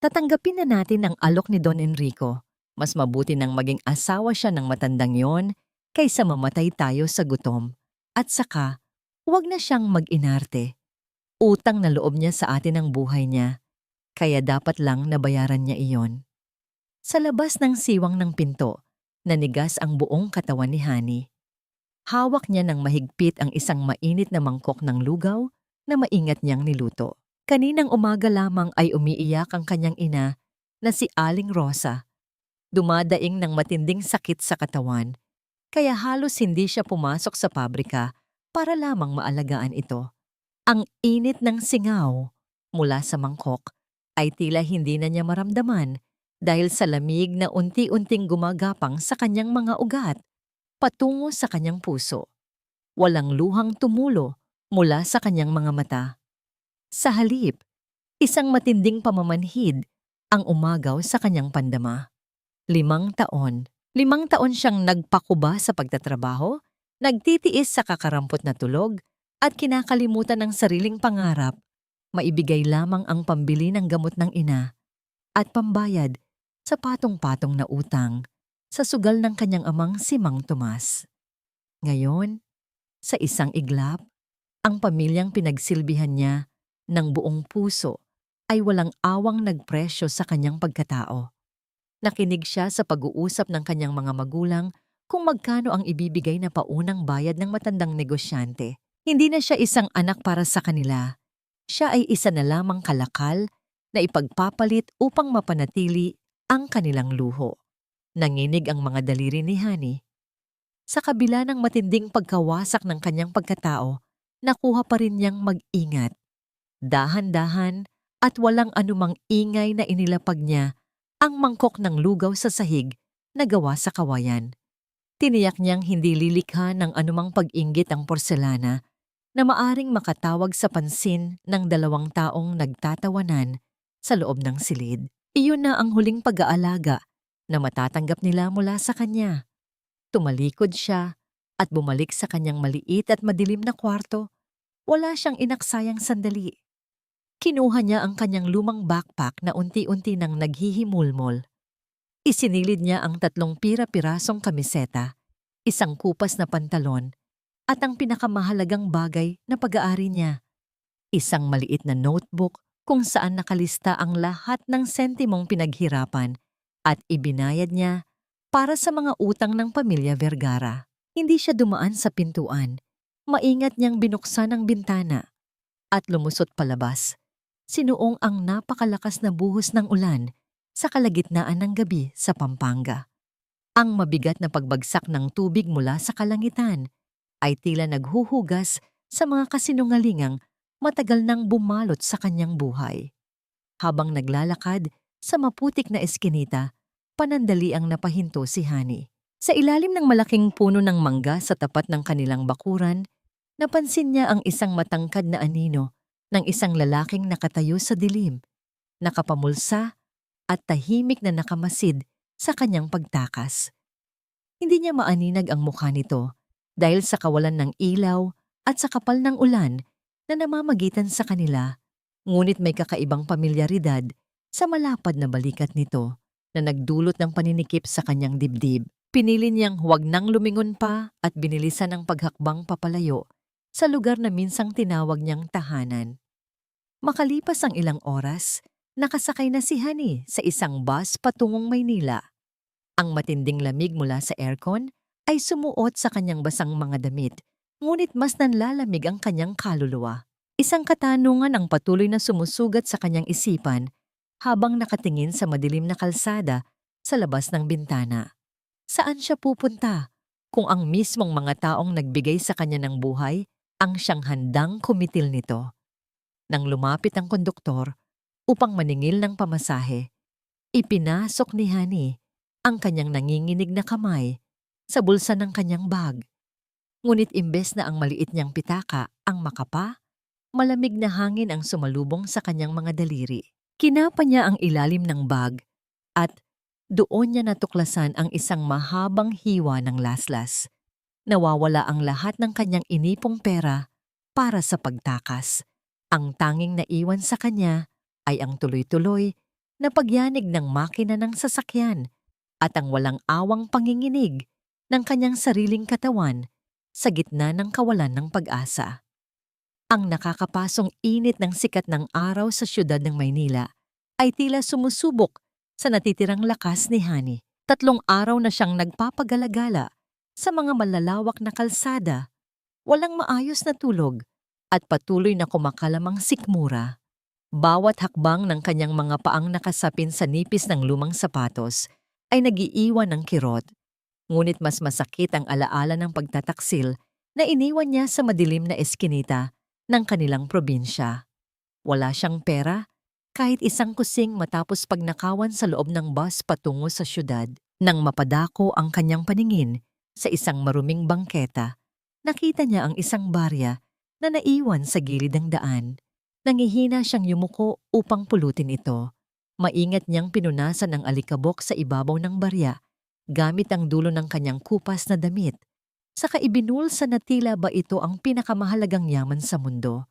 Tatanggapin na natin ang alok ni Don Enrico. Mas mabuti nang maging asawa siya ng matandang yon kaysa mamatay tayo sa gutom. At saka, huwag na siyang mag-inarte. Utang na loob niya sa atin ang buhay niya, kaya dapat lang nabayaran niya iyon. Sa labas ng siwang ng pinto, nanigas ang buong katawan ni Hani. Hawak niya ng mahigpit ang isang mainit na mangkok ng lugaw na maingat niyang niluto. Kaninang umaga lamang ay umiiyak ang kanyang ina na si Aling Rosa. Dumadaing ng matinding sakit sa katawan, kaya halos hindi siya pumasok sa pabrika para lamang maalagaan ito. Ang init ng singaw mula sa mangkok ay tila hindi na niya maramdaman dahil sa lamig na unti-unting gumagapang sa kanyang mga ugat patungo sa kanyang puso. Walang luhang tumulo mula sa kanyang mga mata. Sa halip, isang matinding pamamanhid ang umagaw sa kanyang pandama. 5 taon. 5 taon siyang nagpakuba sa pagtatrabaho, nagtitiis sa kakarampot na tulog, at kinakalimutan ng sariling pangarap, maibigay lamang ang pambili ng gamot ng ina at pambayad sa patong-patong na utang sa sugal ng kanyang amang si Mang Tomas. Ngayon, sa isang iglap, ang pamilyang pinagsilbihan niya ng buong puso ay walang awang nagpresyo sa kanyang pagkatao. Nakinig siya sa pag-uusap ng kanyang mga magulang kung magkano ang ibibigay na paunang bayad ng matandang negosyante. Hindi na siya isang anak para sa kanila. Siya ay isa na lamang kalakal na ipagpapalit upang mapanatili ang kanilang luho. Nanginig ang mga daliri ni Hani. Sa kabila ng matinding pagkawasak ng kanyang pagkatao, nakuha pa rin niyang mag-ingat. Dahan-dahan at walang anumang ingay na inilapag niya ang mangkok ng lugaw sa sahig na gawa sa kawayan. Tiniyak niyang hindi lilikha ng anumang pag-inggit ang porselana na maaring makatawag sa pansin ng 2 taong nagtatawanan sa loob ng silid. Iyon na ang huling pag-aalaga na matatanggap nila mula sa kanya. Tumalikod siya at bumalik sa kanyang maliit at madilim na kwarto. Wala siyang inaksayang sandali. Kinuha niya ang kanyang lumang backpack na unti-unti nang naghihimulmol. Isinilid niya ang 3 pira-pirasong kamiseta, isang kupas na pantalon, at ang pinakamahalagang bagay na pag-aari niya, isang maliit na notebook kung saan nakalista ang lahat ng sentimong pinaghirapan at ibinayad niya para sa mga utang ng pamilya Vergara. Hindi siya dumaan sa pintuan. Maingat niyang binuksan ang bintana at lumusot palabas. Sinuong ang napakalakas na buhos ng ulan sa kalagitnaan ng gabi sa Pampanga. Ang mabigat na pagbagsak ng tubig mula sa kalangitan ay tila naghuhugas sa mga kasinungalingang matagal nang bumalot sa kanyang buhay. Habang naglalakad sa maputik na eskinita, panandali ang napahinto si Hani. Sa ilalim ng malaking puno ng mangga sa tapat ng kanilang bakuran, napansin niya ang isang matangkad na anino ng isang lalaking nakatayo sa dilim, nakapamulsa at tahimik na nakamasid sa kanyang pagtakas. Hindi niya maaninag ang mukha nito dahil sa kawalan ng ilaw at sa kapal ng ulan na namamagitan sa kanila, ngunit may kakaibang pamilyaridad sa malapad na balikat nito na nagdulot ng paninikip sa kanyang dibdib. Pinili niyang huwag nang lumingon pa at binilisan ang paghakbang papalayo sa lugar na minsang tinawag niyang tahanan. Makalipas ang ilang oras, nakasakay na si Hani sa isang bus patungong Maynila. Ang matinding lamig mula sa aircon ay sumuot sa kanyang basang mga damit, ngunit mas nanlalamig ang kanyang kaluluwa. Isang katanungan ang patuloy na sumusugat sa kanyang isipan habang nakatingin sa madilim na kalsada sa labas ng bintana. Saan siya pupunta kung ang mismong mga taong nagbigay sa kanya ng buhay ang siyang handang kumitil nito? Nang lumapit ang konduktor upang maningil ng pamasahe, ipinasok ni Hani ang kanyang nanginginig na kamay sa bulsa ng kanyang bag. Ngunit imbes na ang maliit niyang pitaka ang makapa, malamig na hangin ang sumalubong sa kanyang mga daliri. Kinapa niya ang ilalim ng bag at doon niya natuklasan ang isang mahabang hiwa ng laslas. Nawawala ang lahat ng kanyang inipong pera para sa pagtakas. Ang tanging naiwan sa kanya ay ang tuloy-tuloy na pagyanig ng makina ng sasakyan at ang walang awang panginginig ng kanyang sariling katawan sa gitna ng kawalan ng pag-asa. Ang nakakapasong init ng sikat ng araw sa siyudad ng Maynila ay tila sumusubok sa natitirang lakas ni Hani. 3 araw na siyang nagpapagalagala sa mga malalawak na kalsada, walang maayos na tulog at patuloy na kumakalamang sikmura. Bawat hakbang ng kanyang mga paang nakasapin sa nipis ng lumang sapatos ay nagiiwan ng kirot, ngunit mas masakit ang alaala ng pagtataksil na iniwan niya sa madilim na eskinita ng kanilang probinsya. Wala siyang pera, kahit isang kusing matapos pagnakawan sa loob ng bus patungo sa syudad. Nang mapadako ang kanyang paningin sa isang maruming bangketa, nakita niya ang isang barya na naiwan sa gilid ng daan. Nangihina siyang yumuko upang pulutin ito. Maingat niyang pinunasan ang alikabok sa ibabaw ng barya gamit ang dulo ng kanyang kupas na damit. Saka ibinulsa na tila ba ito ang pinakamahalagang yaman sa mundo.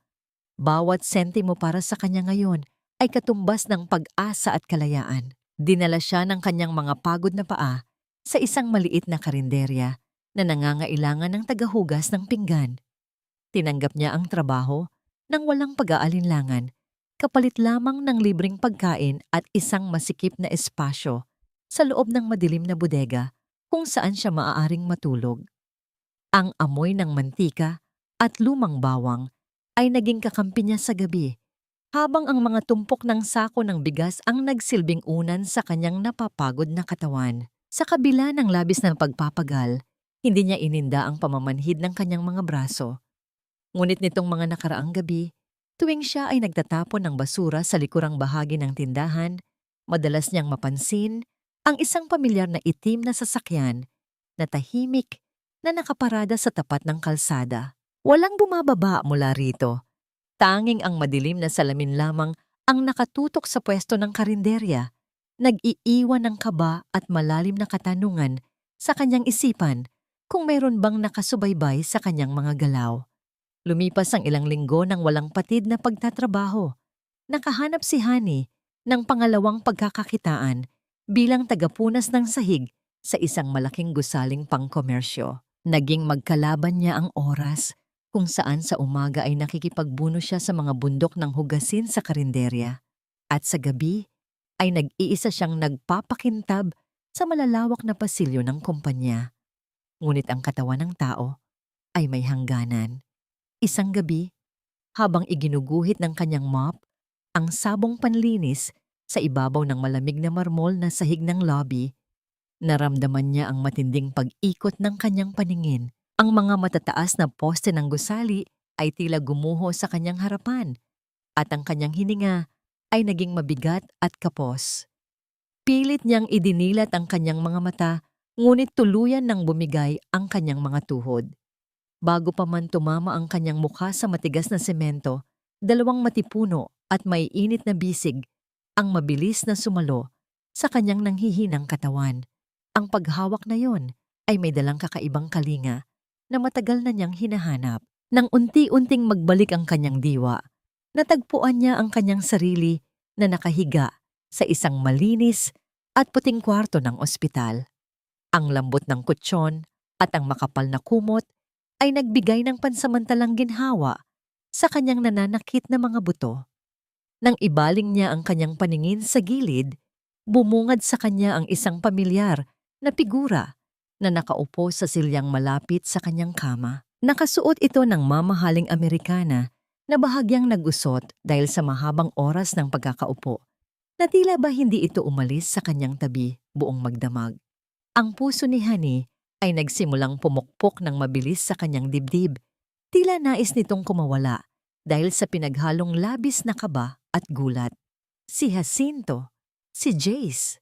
Bawat sentimo para sa kanya ngayon ay katumbas ng pag-asa at kalayaan. Dinala siya ng kanyang mga pagod na paa sa isang maliit na karinderya na nangangailangan ng tagahugas ng pinggan. Tinanggap niya ang trabaho nang walang pag-aalinlangan, kapalit lamang ng libreng pagkain at isang masikip na espasyo sa loob ng madilim na bodega kung saan siya maaaring matulog. Ang amoy ng mantika at lumang bawang ay naging kakampi niya sa gabi, habang ang mga tumpok ng sako ng bigas ang nagsilbing unan sa kanyang napapagod na katawan. Sa kabila ng labis na pagpapagal, hindi niya ininda ang pamamanhid ng kanyang mga braso. Ngunit nitong mga nakaraang gabi, tuwing siya ay nagtatapon ng basura sa likurang bahagi ng tindahan, madalas niyang mapansin ang isang pamilyar na itim na sasakyan na tahimik na nakaparada sa tapat ng kalsada. Walang bumababa mula rito. Tanging ang madilim na salamin lamang ang nakatutok sa pwesto ng karinderya, nag-iiwan ng kaba at malalim na katanungan sa kanyang isipan kung mayroon bang nakasubaybay sa kanyang mga galaw. Lumipas ang ilang linggo ng walang patid na pagtatrabaho. Nakahanap si Hani ng pangalawang pagkakakitaan bilang tagapunas ng sahig sa isang malaking gusaling pangkomersyo. Naging magkalaban niya ang oras kung saan sa umaga ay nakikipagbuno siya sa mga bundok ng hugasin sa karinderya at sa gabi ay nag-iisa siyang nagpapakintab sa malalawak na pasilyo ng kumpanya. Ngunit ang katawan ng tao ay may hangganan. Isang gabi, habang iginuguhit ng kanyang mop ang sabong panlinis sa ibabaw ng malamig na marmol na sahig ng lobby, naramdaman niya ang matinding pag-ikot ng kanyang paningin. Ang mga matataas na poste ng gusali ay tila gumuho sa kanyang harapan at ang kanyang hininga ay naging mabigat at kapos. Pilit niyang idinilat ang kanyang mga mata, ngunit tuluyan nang bumigay ang kanyang mga tuhod. Bago pa man tumama ang kanyang mukha sa matigas na semento, 2 matipuno at may init na bisig ang mabilis na sumalo sa kanyang nanghihinang katawan. Ang paghawak na yon ay may dalang kakaibang kalinga na matagal na niyang hinahanap. Nang unti-unting magbalik ang kanyang diwa, natagpuan niya ang kanyang sarili na nakahiga sa isang malinis at puting kwarto ng ospital. Ang lambot ng kutsyon at ang makapal na kumot ay nagbigay ng pansamantalang ginhawa sa kanyang nananakit na mga buto. Nang ibaling niya ang kanyang paningin sa gilid, bumungad sa kanya ang isang pamilyar na figura na nakaupo sa silyang malapit sa kanyang kama. Nakasuot ito ng mamahaling Amerikana na bahagyang nag-usot dahil sa mahabang oras ng pagkakaupo, na tila ba hindi ito umalis sa kanyang tabi buong magdamag. Ang puso ni Hani ay nagsimulang pumukpok ng mabilis sa kanyang dibdib. Tila nais nitong kumawala dahil sa pinaghalong labis na kaba at gulat. Si Jacinto, si Jace.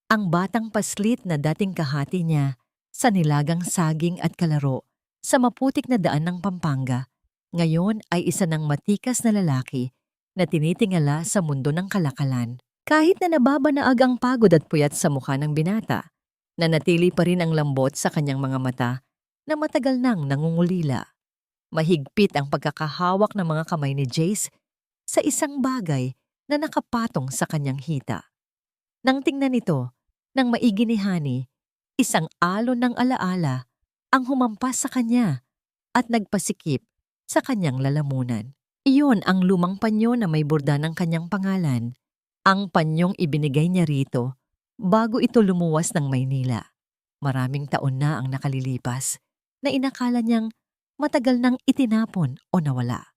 Ang batang paslit na dating kahati niya sa nilagang saging at kalaro sa maputik na daan ng Pampanga, ngayon ay isa ng matikas na lalaki na tinitingala sa mundo ng kalakalan. Kahit na nababanaag ang pagod at puyat sa mukha ng binata, nanatili pa rin ang lambot sa kanyang mga mata na matagal nang nangungulila. Mahigpit ang pagkakahawak ng mga kamay ni Jace sa isang bagay na nakapatong sa kanyang hita. Nang tingnan ito, nang maigi ni Honey, isang alon ng alaala ang humampas sa kanya at nagpasikip sa kanyang lalamunan. Iyon ang lumang panyo na may borda ng kanyang pangalan, ang panyong ibinigay niya rito bago ito lumuwas ng Maynila. Maraming taon na ang nakalilipas na inakala niyang matagal nang itinapon o nawala.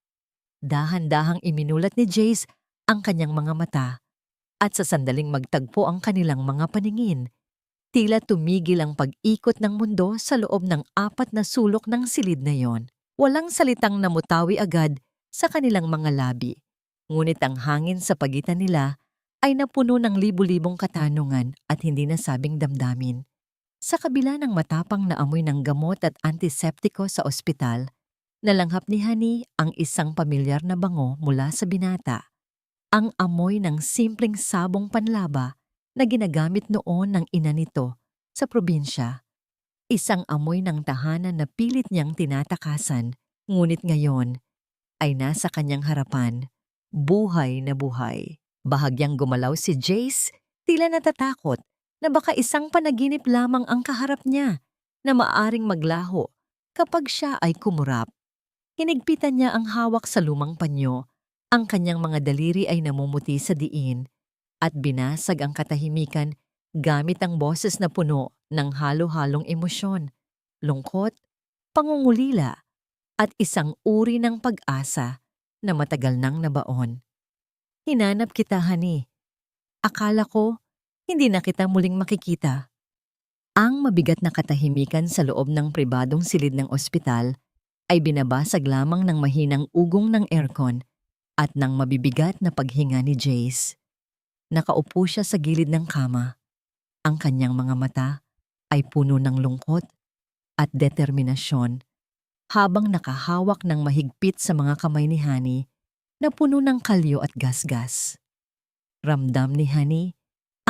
Dahan-dahang iminulat ni Jace ang kanyang mga mata at sa sandaling magtagpo ang kanilang mga paningin, tila tumigil ang pag-ikot ng mundo sa loob ng 4 na sulok ng silid na yon. Walang salitang namutawi agad sa kanilang mga labi, ngunit ang hangin sa pagitan nila ay napuno ng libu-libong katanungan at hindi nasabing damdamin. Sa kabila ng matapang na amoy ng gamot at antiseptiko sa ospital, nalanghap ni Honey ang isang pamilyar na bango mula sa binata. Ang amoy ng simpleng sabong panlaba na ginagamit noon ng ina nito sa probinsya. Isang amoy ng tahanan na pilit niyang tinatakasan, ngunit ngayon ay nasa kanyang harapan, buhay na buhay. Bahagyang gumalaw si Jace, tila natatakot na baka isang panaginip lamang ang kaharap niya na maaring maglaho kapag siya ay kumurap. Hinigpitan niya ang hawak sa lumang panyo, ang kanyang mga daliri ay namumuti sa diin at binasag ang katahimikan gamit ang boses na puno ng halo-halong emosyon, lungkot, pangungulila, at isang uri ng pag-asa na matagal nang nabaon. Hinanap kita, Honey. Akala ko, hindi na kita muling makikita. Ang mabigat na katahimikan sa loob ng pribadong silid ng ospital ay binabasag lamang ng mahinang ugong ng aircon at ng mabibigat na paghinga ni Jace. Nakaupo siya sa gilid ng kama. Ang kanyang mga mata ay puno ng lungkot at determinasyon habang nakahawak ng mahigpit sa mga kamay ni Honey na puno ng kalyo at gasgas. Ramdam ni Honey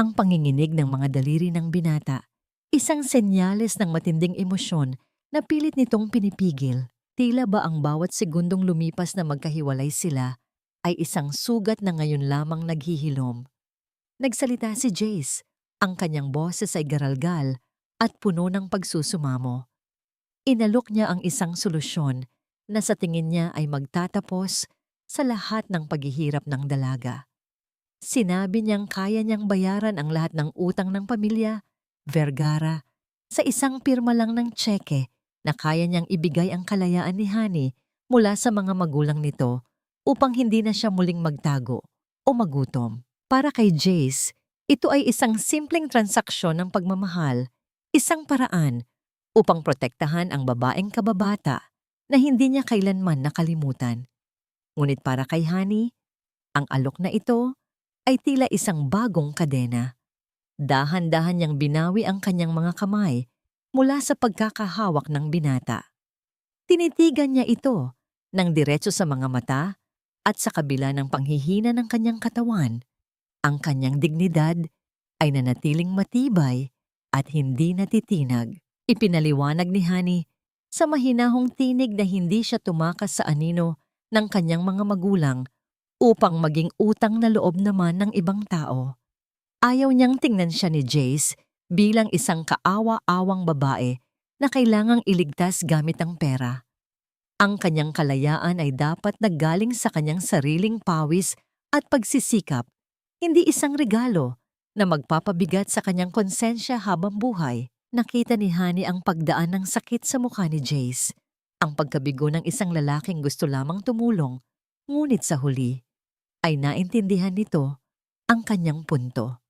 ang panginginig ng mga daliri ng binata, isang senyales ng matinding emosyon na pilit nitong pinipigil. Tila ba ang bawat segundong lumipas na magkahiwalay sila ay isang sugat na ngayon lamang naghihilom. Nagsalita si Jace, ang kanyang boses ay garalgal at puno ng pagsusumamo. Inalok niya ang isang solusyon na sa tingin niya ay magtatapos sa lahat ng paghihirap ng dalaga. Sinabi niyang kaya niyang bayaran ang lahat ng utang ng pamilya, Vergara, sa isang pirma lang ng tseke na kaya niyang ibigay ang kalayaan ni Honey mula sa mga magulang nito upang hindi na siya muling magtago o magutom. Para kay Jace, ito ay isang simpleng transaksyon ng pagmamahal, isang paraan upang protektahan ang babaeng kababata na hindi niya kailanman nakalimutan. Ngunit para kay Honey, ang alok na ito ay tila isang bagong kadena. Dahan-dahan niyang binawi ang kanyang mga kamay mula sa pagkakahawak ng binata. Tinitigan niya ito ng diretso sa mga mata at sa kabila ng panghihina ng kanyang katawan, ang kanyang dignidad ay nanatiling matibay at hindi natitinag. Ipinaliwanag ni Honey sa mahinahong tinig na hindi siya tumakas sa anino ng kanyang mga magulang upang maging utang na loob naman ng ibang tao. Ayaw niyang tingnan siya ni Jace bilang isang kaawa-awang babae na kailangang iligtas gamit ang pera. Ang kanyang kalayaan ay dapat naggaling sa kanyang sariling pawis at pagsisikap, hindi isang regalo na magpapabigat sa kanyang konsensya habang buhay. Nakita ni Honey ang pagdaan ng sakit sa mukha ni Jace, ang pagkabigo ng isang lalaking gusto lamang tumulong, ngunit sa huli ay naintindihan nito ang kanyang punto.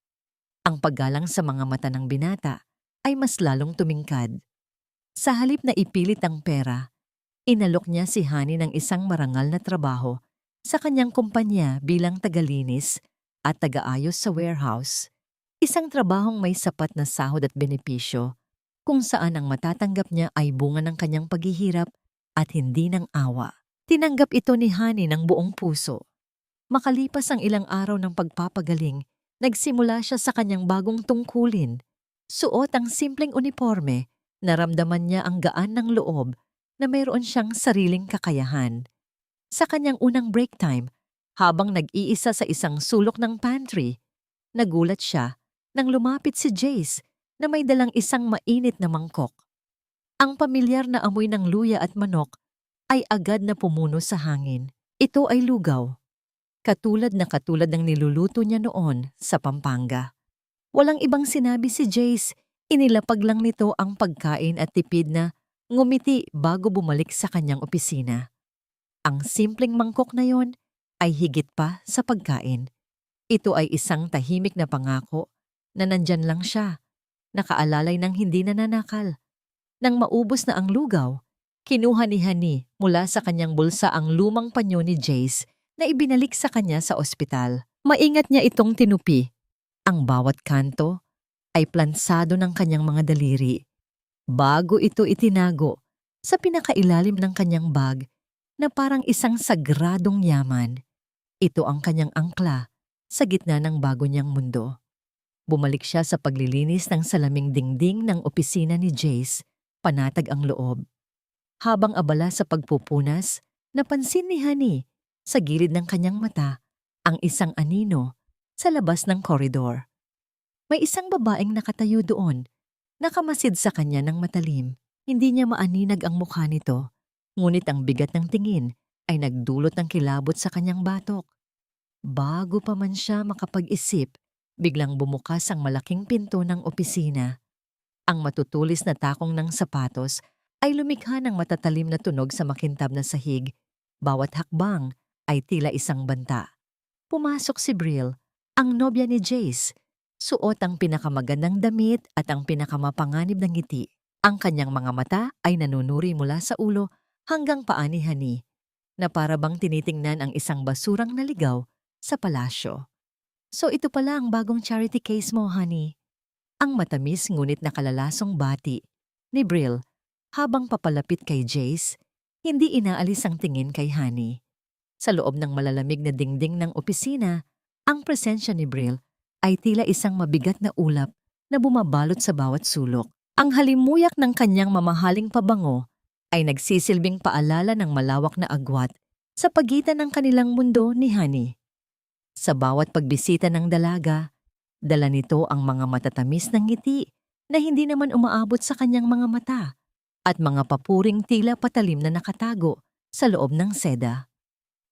Ang paggalang sa mga mata ng binata ay mas lalong tumingkad. Sa halip na ipilit ang pera, inalok niya si Honey ng isang marangal na trabaho sa kanyang kumpanya bilang tagalinis at tagaayos sa warehouse. Isang trabahong may sapat na sahod at benepisyo, kung saan ang matatanggap niya ay bunga ng kanyang paghihirap at hindi ng awa. Tinanggap ito ni Honey ng buong puso. Makalipas ang ilang araw ng pagpapagaling, nagsimula siya sa kanyang bagong tungkulin. Suot ang simpleng uniforme, naramdaman niya ang gaan ng loob na mayroon siyang sariling kakayahan. Sa kanyang unang break time, Habang nag-iisa sa isang sulok ng pantry, nagulat siya nang lumapit si Jace na may dalang isang mainit na mangkok. Ang pamilyar na amoy ng luya at manok ay agad na pumuno sa hangin. Ito ay lugaw, katulad ng niluluto niya noon sa Pampanga. Walang ibang sinabi si Jace, inilapag lang nito ang pagkain at tipid na ngumiti bago bumalik sa kanyang opisina. Ang simpleng mangkok na yon ay higit pa sa pagkain. Ito ay isang tahimik na pangako na nandyan lang siya, nakaalalay ng hindi nananakal. Nang maubos na ang lugaw, kinuha ni Honey mula sa kanyang bulsa ang lumang panyo ni Jace na ibinalik sa kanya sa ospital. Maingat niya itong tinupi. Ang bawat kanto ay plansado ng kanyang mga daliri. Bago ito itinago sa pinakailalim ng kanyang bag na parang isang sagradong yaman. Ito ang kanyang angkla sa gitna ng bago niyang mundo. Bumalik siya sa paglilinis ng salaming dingding ng opisina ni Jace, panatag ang loob. Habang abala sa pagpupunas, napansin ni Honey sa gilid ng kanyang mata ang isang anino sa labas ng koridor. May isang babaeng nakatayo doon, nakamasid sa kanya ng matalim. Hindi niya maaninag ang mukha nito, ngunit ang bigat ng tingin ay nagdulot ng kilabot sa kanyang batok. Bago pa man siya makapag-isip, biglang bumukas ang malaking pinto ng opisina. Ang matutulis na takong ng sapatos ay lumikha ng matatalim na tunog sa makintab na sahig. Bawat hakbang ay tila isang banta. Pumasok si Brill, ang nobya ni Jace. Suot ang pinakamagandang damit at ang pinakamapanganib ng ngiti. Ang kanyang mga mata ay nanunuri mula sa ulo hanggang paa ni Honey, na para bang tinitingnan ang isang basurang naligaw sa palasyo. So ito pala ang bagong charity case mo, Honey. Ang matamis ngunit nakalalasong bati ni Brill habang papalapit kay Jace, hindi inaalis ang tingin kay Honey. Sa loob ng malalamig na dingding ng opisina, ang presensya ni Brill ay tila isang mabigat na ulap na bumabalot sa bawat sulok. Ang halimuyak ng kanyang mamahaling pabango ay nagsisilbing paalala ng malawak na agwat sa pagitan ng kanilang mundo ni Honey. Sa bawat pagbisita ng dalaga, dala nito ang mga matatamis ng ngiti na hindi naman umaabot sa kanyang mga mata at mga papuring tila patalim na nakatago sa loob ng seda.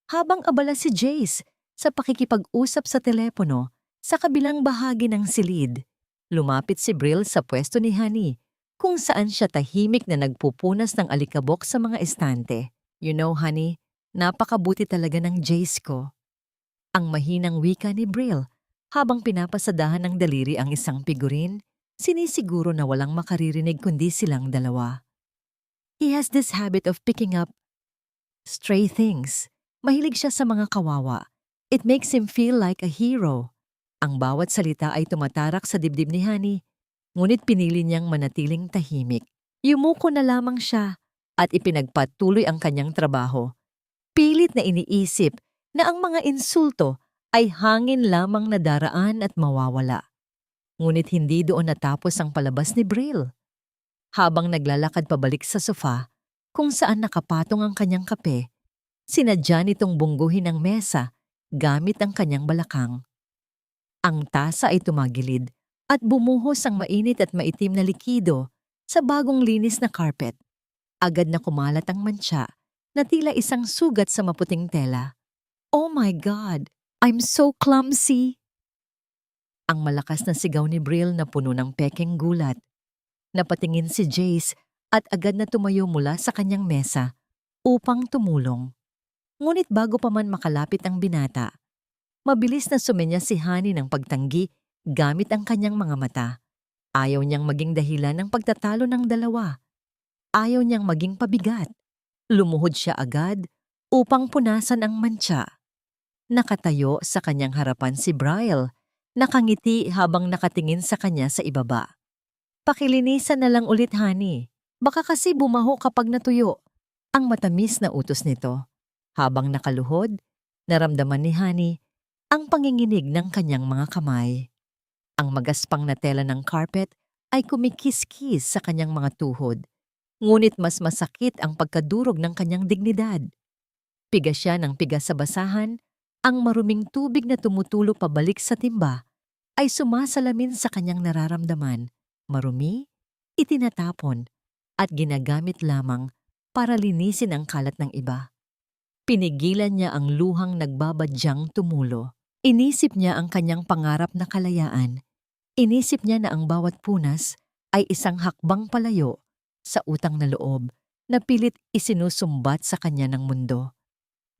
Habang abala si Jace sa pakikipag-usap sa telepono sa kabilang bahagi ng silid, lumapit si Brill sa pwesto ni Honey kung saan siya tahimik na nagpupunas ng alikabok sa mga estante. You know, Honey, napakabuti talaga ng Jace ko. Ang mahinang wika ni Brill habang pinapasadahan ng daliri ang isang figurin, sinisiguro na walang makaririnig kundi silang dalawa. He has this habit of picking up stray things. Mahilig siya sa mga kawawa. It makes him feel like a hero. Ang bawat salita ay tumatarak sa dibdib ni Honey, ngunit pinili niyang manatiling tahimik. Yumuko na lamang siya at ipinagpatuloy ang kanyang trabaho. Pilit na iniisip na ang mga insulto ay hangin lamang na daraan at mawawala. Ngunit hindi doon natapos ang palabas ni Brill. Habang naglalakad pabalik sa sofa, kung saan nakapatong ang kanyang kape, sinadya nitong bungguhin ang mesa gamit ang kanyang balakang. Ang tasa ay tumagilid at bumuhos ang mainit at maitim na likido sa bagong linis na carpet. Agad na kumalat ang mantsa na tila isang sugat sa maputing tela. Oh my God! I'm so clumsy! Ang malakas na sigaw ni Brill na puno ng pekeng gulat. Napatingin si Jace at agad na tumayo mula sa kanyang mesa upang tumulong. Ngunit bago pa man makalapit ang binata, mabilis na sumenya si Honey ng pagtanggi gamit ang kanyang mga mata. Ayaw niyang maging dahilan ng pagtatalo ng dalawa. Ayaw niyang maging pabigat. Lumuhod siya agad upang punasan ang mantsa. Nakatayo sa kanyang harapan si Brill, nakangiti habang nakatingin sa kanya sa ibaba. Pakilinisan na lang ulit, Honey. Baka kasi bumaho kapag natuyo. Ang matamis na utos nito. Habang nakaluhod, naramdaman ni Honey ang panginginig ng kanyang mga kamay. Ang magaspang na tela ng carpet ay kumikis-kis sa kanyang mga tuhod. Ngunit mas masakit ang pagkadurog ng kanyang dignidad. Piga siya ng piga sa basahan, Ang maruming tubig na tumutulo pabalik sa timba ay sumasalamin sa kanyang nararamdaman. Marumi, itinatapon, at ginagamit lamang para linisin ang kalat ng iba. Pinigilan niya ang luhang nagbabadyang tumulo. Inisip niya ang kanyang pangarap na kalayaan. Inisip niya na ang bawat punas ay isang hakbang palayo sa utang na loob na pilit isinusumbat sa kanya ng mundo.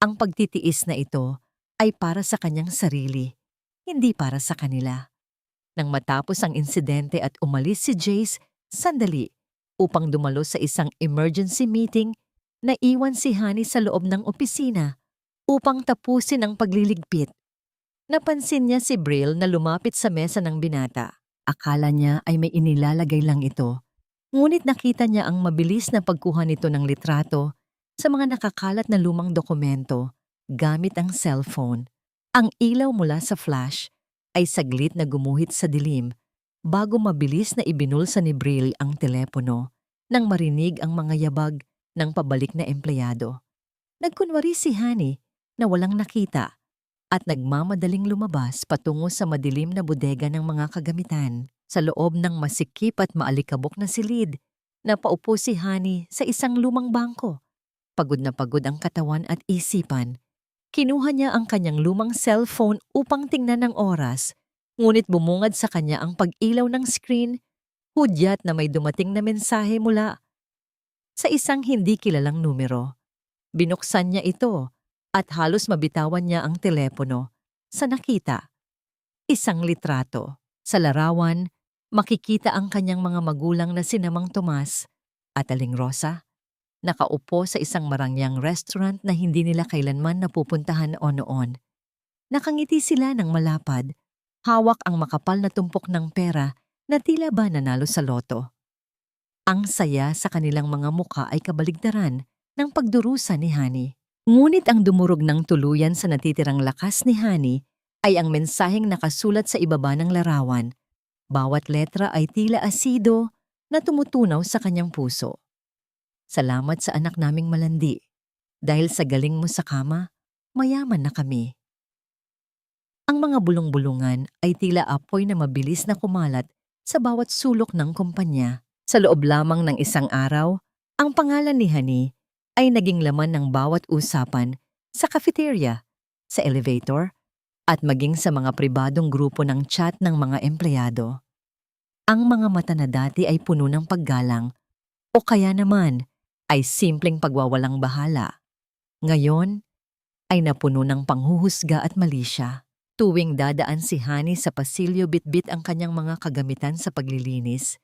Ang pagtitiis na ito ay para sa kanyang sarili, hindi para sa kanila. Nang matapos ang insidente at umalis si Jace sandali upang dumalo sa isang emergency meeting, naiwan si Honey sa loob ng opisina upang tapusin ang pagliligpit. Napansin niya si Brill na lumapit sa mesa ng binata. Akala niya ay may inilalagay lang ito. Ngunit nakita niya ang mabilis na pagkuha nito ng litrato sa mga nakakalat na lumang dokumento gamit ang cellphone. Ang ilaw mula sa flash ay saglit na gumuhit sa dilim bago mabilis na ibinulsa ni Brill ang telepono nang marinig ang mga yabag ng pabalik na empleyado. Nagkunwari si Honey na walang nakita at nagmamadaling lumabas patungo sa madilim na bodega ng mga kagamitan. Sa loob ng masikip at maalikabok na silid, napaupo si Honey sa isang lumang bangko. Pagod na pagod ang katawan at isipan. Kinuha niya ang kanyang lumang cellphone upang tingnan ang oras, ngunit bumungad sa kanya ang pag-ilaw ng screen, hudyat na may dumating na mensahe mula sa isang hindi kilalang numero. Binuksan niya ito at halos mabitawan niya ang telepono sa nakita. Isang litrato. Sa larawan, makikita ang kanyang mga magulang na sina Mang Tomas at Aling Rosa, nakaupo sa isang marangyang restaurant na hindi nila kailanman napupuntahan noon. Nakangiti sila ng malapad, hawak ang makapal na tumpok ng pera na tila ba nanalo sa loto. Ang saya sa kanilang mga muka ay kabaligtaran ng pagdurusa ni Honey. Ngunit ang dumurog ng tuluyan sa natitirang lakas ni Honey ay ang mensaheng nakasulat sa ibaba ng larawan. Bawat letra ay tila asido na tumutunaw sa kanyang puso. Salamat sa anak naming malandi. Dahil sa galing mo sa kama, mayaman na kami. Ang mga bulong-bulungan ay tila apoy na mabilis na kumalat sa bawat sulok ng kumpanya. Sa loob lamang ng isang araw, ang pangalan ni Honey ay naging laman ng bawat usapan sa cafeteria, sa elevator, at maging sa mga pribadong grupo ng chat ng mga empleyado. Ang mga mata na dati ay puno ng paggalang o kaya naman ay simpleng pagwawalang bahala. Ngayon ay napuno ng panghuhusga at malisya. Tuwing dadaan si Honey sa pasilyo bitbit ang kanyang mga kagamitan sa paglilinis,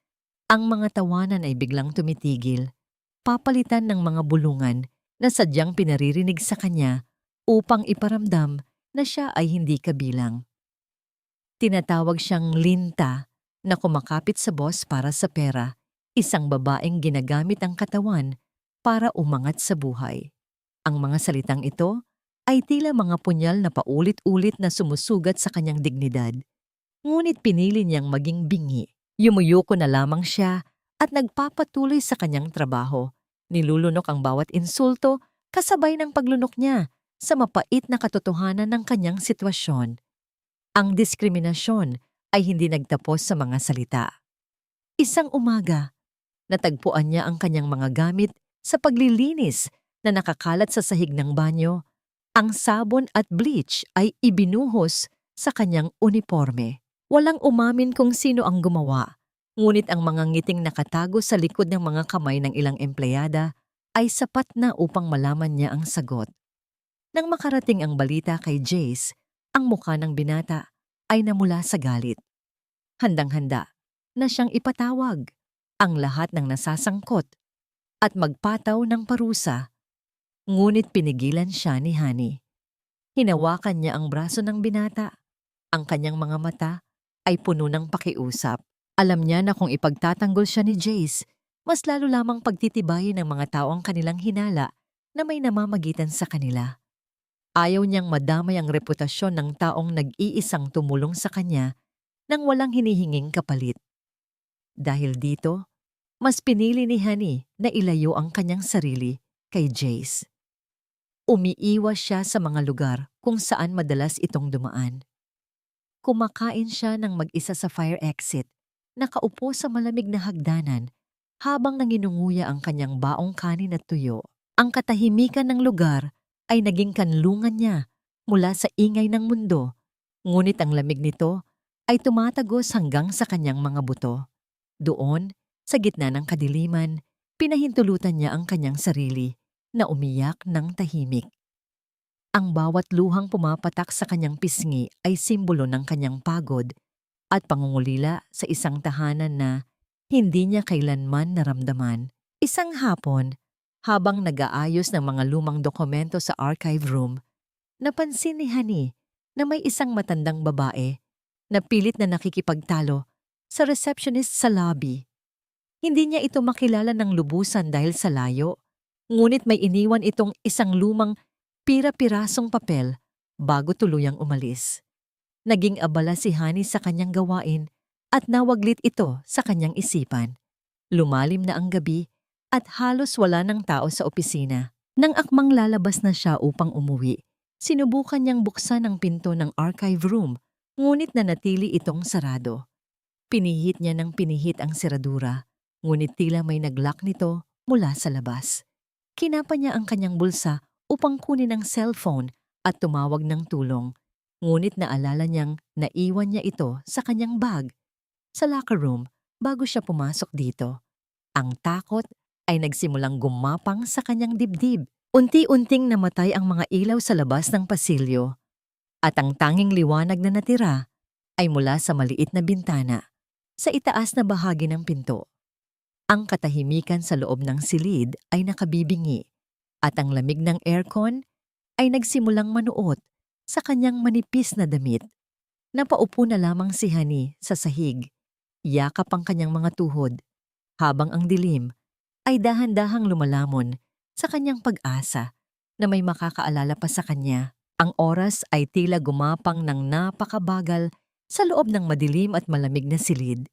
ang mga tawanan ay biglang tumitigil, papalitan ng mga bulungan na sadyang pinaririnig sa kanya upang iparamdam na siya ay hindi kabilang. Tinatawag siyang Linta na kumakapit sa boss para sa pera, isang babaeng ginagamit ang katawan para umangat sa buhay. Ang mga salitang ito ay tila mga punyal na paulit-ulit na sumusugat sa kanyang dignidad. Ngunit pinili niyang maging bingi. Yumuyuko na lamang siya at nagpapatuloy sa kanyang trabaho. Nilulunok ang bawat insulto kasabay ng paglunok niya sa mapait na katotohanan ng kanyang sitwasyon. Ang diskriminasyon ay hindi nagtapos sa mga salita. Isang umaga, natagpuan niya ang kanyang mga gamit sa paglilinis na nakakalat sa sahig ng banyo. Ang sabon at bleach ay ibinuhos sa kanyang uniforme. Walang umamin kung sino ang gumawa, ngunit ang mga ngiting nakatago sa likod ng mga kamay ng ilang empleyada ay sapat na upang malaman niya ang sagot. Nang makarating ang balita kay Jace, ang mukha ng binata ay namula sa galit. Handang-handa na siyang ipatawag ang lahat ng nasasangkot at magpataw ng parusa. Ngunit pinigilan siya ni Honey. Hinawakan niya ang braso ng binata. Ang kanyang mga mata ay puno ng pakiusap. Alam niya na kung ipagtatanggol siya ni Jace, mas lalo lamang pagtitibayin ng mga tao ang kanilang hinala na may namamagitan sa kanila. Ayaw niyang madamay ang reputasyon ng taong nag-iisang tumulong sa kanya nang walang hinihinging kapalit. Dahil dito, mas pinili ni Honey na ilayo ang kanyang sarili kay Jace. Umiiwas siya sa mga lugar kung saan madalas itong dumaan. Kumakain siya ng mag-isa sa fire exit, nakaupo sa malamig na hagdanan habang nanginunguya ang kanyang baong kanin at tuyo. Ang katahimikan ng lugar ay naging kanlungan niya mula sa ingay ng mundo, ngunit ang lamig nito ay tumatagos hanggang sa kanyang mga buto. Doon, sa gitna ng kadiliman, pinahintulutan niya ang kanyang sarili na umiyak ng tahimik. Ang bawat luhang pumapatak sa kanyang pisngi ay simbolo ng kanyang pagod at pangungulila sa isang tahanan na hindi niya kailanman naramdaman. Isang hapon, habang nag-aayos ng mga lumang dokumento sa archive room, napansin ni Hani na may isang matandang babae na pilit na nakikipagtalo sa receptionist sa lobby. Hindi niya ito makilala ng lubusan dahil sa layo, ngunit may iniwan itong isang lumang pira-pirasong papel bago tuluyang umalis. Naging abala si Hani sa kanyang gawain at nawaglit ito sa kanyang isipan. Lumalim na ang gabi at halos wala ng tao sa opisina. Nang akmang lalabas na siya upang umuwi, sinubukan niyang buksan ang pinto ng archive room, ngunit nanatili itong sarado. Pinihit niya ng pinihit ang seradura, ngunit tila may naglock nito mula sa labas. Kinapa niya ang kanyang bulsa upang kunin ang cellphone at tumawag ng tulong, ngunit naalala niyang naiwan niya ito sa kanyang bag sa locker room bago siya pumasok dito. Ang takot ay nagsimulang gumapang sa kanyang dibdib. Unti-unting namatay ang mga ilaw sa labas ng pasilyo at ang tanging liwanag na natira ay mula sa maliit na bintana sa itaas na bahagi ng pinto. Ang katahimikan sa loob ng silid ay nakabibingi at ang lamig ng aircon ay nagsimulang manuot sa kanyang manipis na damit. Napaupo na lamang si Hani sa sahig, yakap ang kanyang mga tuhod, habang ang dilim ay dahan-dahang lumalamon sa kanyang pag-asa na may makakaalala pa sa kanya. Ang oras ay tila gumapang ng napakabagal sa loob ng madilim at malamig na silid.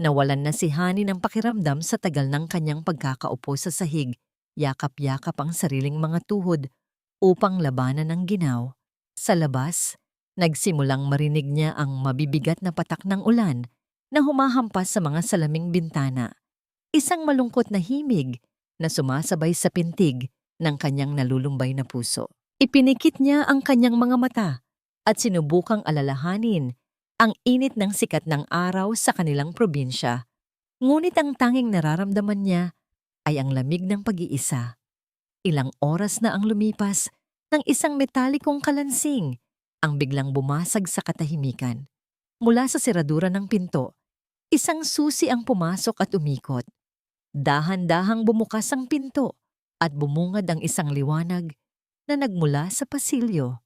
Nawalan na si Hani ng pakiramdam sa tagal ng kanyang pagkakaupo sa sahig, yakap-yakap ang sariling mga tuhod upang labanan ng ginaw. Sa labas, nagsimulang marinig niya ang mabibigat na patak ng ulan na humahampas sa mga salaming bintana. Isang malungkot na himig na sumasabay sa pintig ng kanyang nalulumbay na puso. Ipinikit niya ang kanyang mga mata at sinubukang alalahanin ang init ng sikat ng araw sa kanilang probinsya. Ngunit ang tanging nararamdaman niya ay ang lamig ng pag-iisa. Ilang oras na ang lumipas ng isang metalikong kalansing ang biglang bumasag sa katahimikan. Mula sa seradura ng pinto, isang susi ang pumasok at umikot. Dahan-dahang bumukas ang pinto at bumungad ang isang liwanag na nagmula sa pasilyo.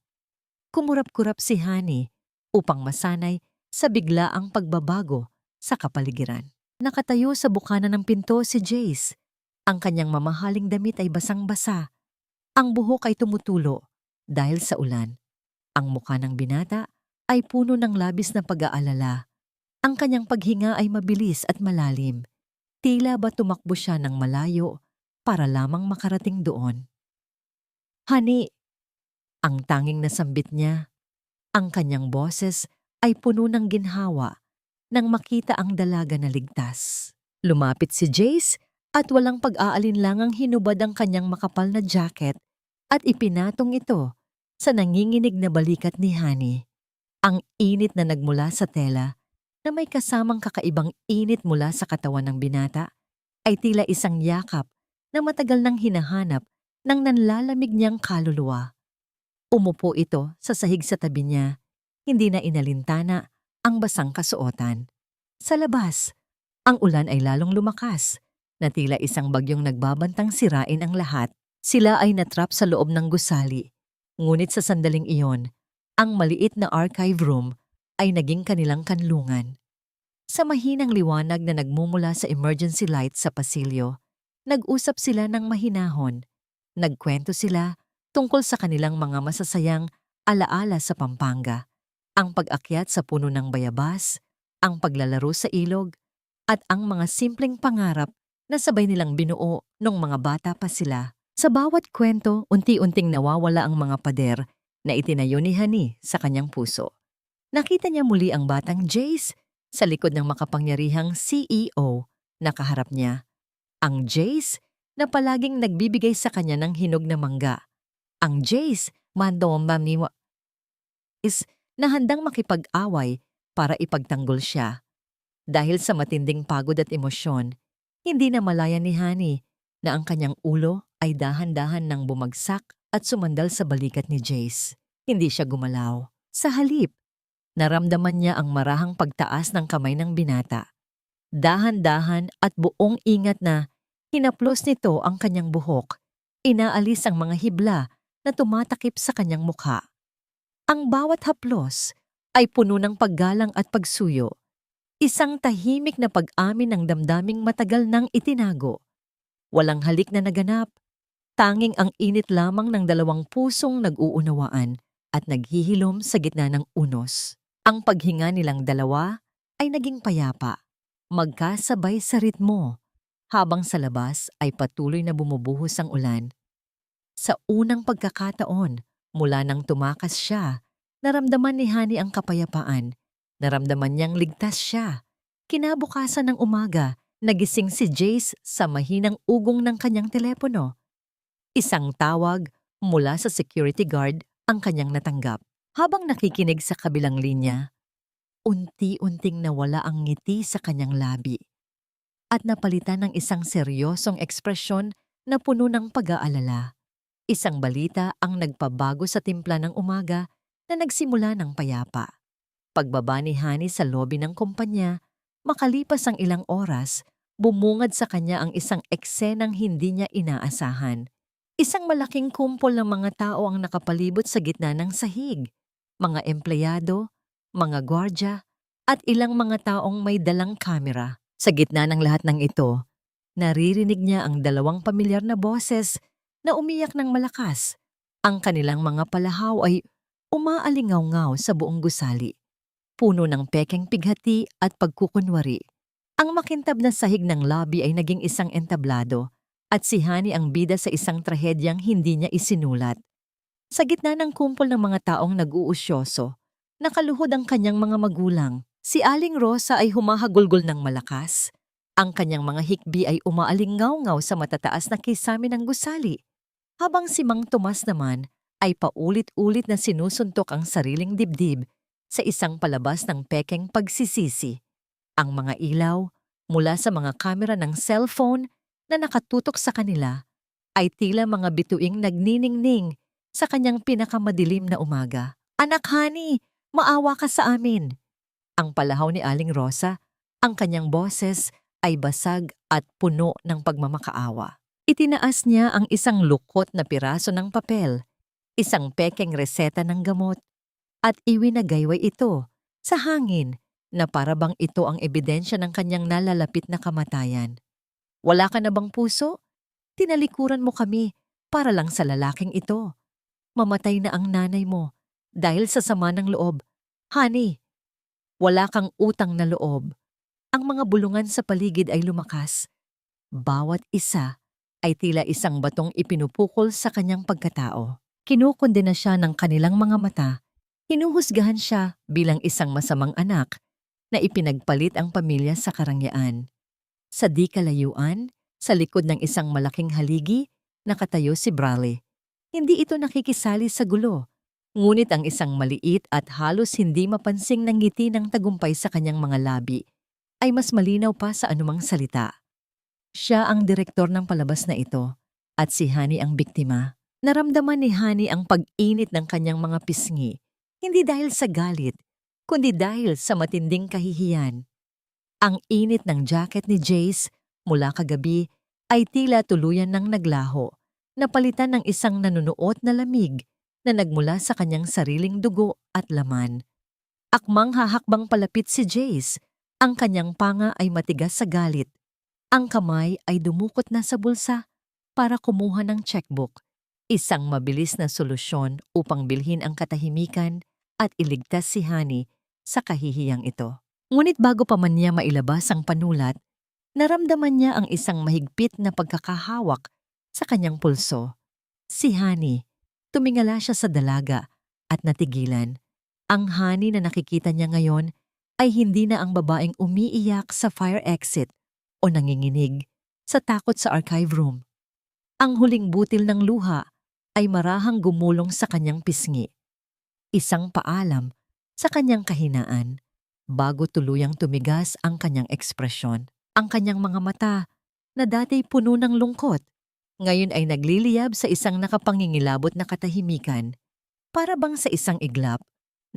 Kumurap-kurap si Hani upang masanay sa biglaang pagbabago sa kapaligiran. Nakatayo sa bukana ng pinto si Jace. Ang kanyang mamahaling damit ay basang-basa. Ang buhok ay tumutulo dahil sa ulan. Ang mukha ng binata ay puno ng labis na pag-aalala. Ang kanyang paghinga ay mabilis at malalim. Tila ba tumakbo siya ng malayo para lamang makarating doon. Hani! Ang tanging nasambit niya. Ang kanyang boses ay puno ng ginhawa nang makita ang dalaga na ligtas. Lumapit si Jace at walang pag-aalinlangang hinubad ang kanyang makapal na jacket at ipinatong ito sa nanginginig na balikat ni Hani. Ang init na nagmula sa tela na may kasamang kakaibang init mula sa katawan ng binata ay tila isang yakap na matagal nang hinahanap ng nanlalamig niyang kaluluwa. Umupo ito sa sahig sa tabi niya, hindi na inalintana ang basang kasuotan. Sa labas, ang ulan ay lalong lumakas, na tila isang bagyong nagbabantang sirain ang lahat. Sila ay natrap sa loob ng gusali, ngunit sa sandaling iyon, ang maliit na archive room ay naging kanilang kanlungan. Sa mahinang liwanag na nagmumula sa emergency light sa pasilyo, nag-usap sila ng mahinahon. Nagkwento sila tungkol sa kanilang mga masasayang alaala sa Pampanga, ang pag-akyat sa puno ng bayabas, ang paglalaro sa ilog, at ang mga simpleng pangarap na sabay nilang binuo nung mga bata pa sila. Sa bawat kwento, unti-unting nawawala ang mga pader na itinayo ni Honey sa kanyang puso. Nakita niya muli ang batang Jace sa likod ng makapangyarihang CEO na kaharap niya. Ang Jace na palaging nagbibigay sa kanya ng hinog na mangga. Ang Jace, mandomam is na handang makipag-away para ipagtanggol siya. Dahil sa matinding pagod at emosyon, hindi na malaya ni Honey na ang kanyang ulo ay dahan-dahan nang bumagsak at sumandal sa balikat ni Jace. Hindi siya gumalaw. Sa halip, naramdaman niya ang marahang pagtaas ng kamay ng binata. Dahan-dahan at buong ingat na hinaplos nito ang kanyang buhok. Inaalis ang mga hibla na tumatakip sa kanyang mukha. Ang bawat haplos ay puno ng paggalang at pagsuyo. Isang tahimik na pag-amin ng damdaming matagal nang itinago. Walang halik na naganap. Tanging ang init lamang ng dalawang pusong nag-uunawaan at naghihilom sa gitna ng unos. Ang paghinga nilang dalawa ay naging payapa, magkasabay sa ritmo, habang sa labas ay patuloy na bumubuhos ang ulan. Sa unang pagkakataon, mula nang tumakas siya, naramdaman ni Honey ang kapayapaan. Naramdaman niyang ligtas siya. Kinabukasan ng umaga, nagising si Jace sa mahinang ugong ng kanyang telepono. Isang tawag mula sa security guard ang kanyang natanggap. Habang nakikinig sa kabilang linya, unti-unting nawala ang ngiti sa kanyang labi at napalitan ng isang seryosong ekspresyon na puno ng pag-aalala. Isang balita ang nagpabago sa timpla ng umaga na nagsimula ng payapa. Pagbaba ni Honey sa lobby ng kumpanya, makalipas ang ilang oras, bumungad sa kanya ang isang eksenang hindi niya inaasahan. Isang malaking kumpol ng mga tao ang nakapalibot sa gitna ng sahig. Mga empleyado, mga gwardya, at ilang mga taong may dalang kamera. Sa gitna ng lahat ng ito, naririnig niya ang dalawang pamilyar na boses na umiyak ng malakas. Ang kanilang mga palahaw ay umaalingaw-ngaw sa buong gusali, puno ng pekeng pighati at pagkukunwari. Ang makintab na sahig ng lobby ay naging isang entablado at si Honey ang bida sa isang trahedyang hindi niya isinulat. Sa gitna ng kumpol ng mga taong nag-uusyoso, nakaluhod ang kanyang mga magulang. Si Aling Rosa ay humahagulgol ng malakas. Ang kanyang mga hikbi ay umaalingaw-ngaw sa matataas na kisame ng gusali. Habang si Mang Tomas naman ay paulit-ulit na sinusuntok ang sariling dibdib sa isang palabas ng pekeng pagsisisi. Ang mga ilaw mula sa mga kamera ng cellphone na nakatutok sa kanila ay tila mga bituing nagniningning sa kanyang pinakamadilim na umaga. "Anak Honey, maawa ka sa amin." Ang palahaw ni Aling Rosa, ang kanyang boses ay basag at puno ng pagmamakaawa. Itinaas niya ang isang lukot na piraso ng papel, isang pekeng reseta ng gamot, at iwinagayway ito sa hangin na parabang ito ang ebidensya ng kanyang nalalapit na kamatayan. "Wala ka na bang puso? Tinalikuran mo kami para lang sa lalaking ito. Mamatay na ang nanay mo dahil sa sama ng loob. Honey, wala kang utang na loob." Ang mga bulungan sa paligid ay lumakas. Bawat isa ay tila isang batong ipinupukol sa kanyang pagkatao. Kinukondena siya ng kanilang mga mata. Hinuhusgahan siya bilang isang masamang anak na ipinagpalit ang pamilya sa karangyaan. Sa di kalayuan, sa likod ng isang malaking haligi, nakatayo si Brawley. Hindi ito nakikisali sa gulo. Ngunit ang isang maliit at halos hindi mapansing ng ngiti ng tagumpay sa kanyang mga labi ay mas malinaw pa sa anumang salita. Siya ang direktor ng palabas na ito at si Honey ang biktima. Naramdaman ni Honey ang pag-init ng kanyang mga pisngi, hindi dahil sa galit, kundi dahil sa matinding kahihiyan. Ang init ng jacket ni Jace mula kagabi ay tila tuluyan ng naglaho, napalitan ng isang nanunuot na lamig na nagmula sa kanyang sariling dugo at laman. Akmang hahakbang palapit si Jace, ang kanyang panga ay matigas sa galit. Ang kamay ay dumukot na sa bulsa para kumuha ng checkbook, isang mabilis na solusyon upang bilhin ang katahimikan at iligtas si Honey sa kahihiyang ito. Ngunit bago pa man niya mailabas ang panulat, naramdaman niya ang isang mahigpit na pagkakahawak sa kanyang pulso. Si Honey, tumingala siya sa dalaga at natigilan. Ang Honey na nakikita niya ngayon ay hindi na ang babaeng umiiyak sa fire exit o nanginginig sa takot sa archive room. Ang huling butil ng luha ay marahang gumulong sa kanyang pisngi. Isang paalam sa kanyang kahinaan bago tuluyang tumigas ang kanyang ekspresyon. Ang kanyang mga mata na dati puno ng lungkot, ngayon ay nagliliyab sa isang nakapangingilabot na katahimikan, para bang sa isang iglap,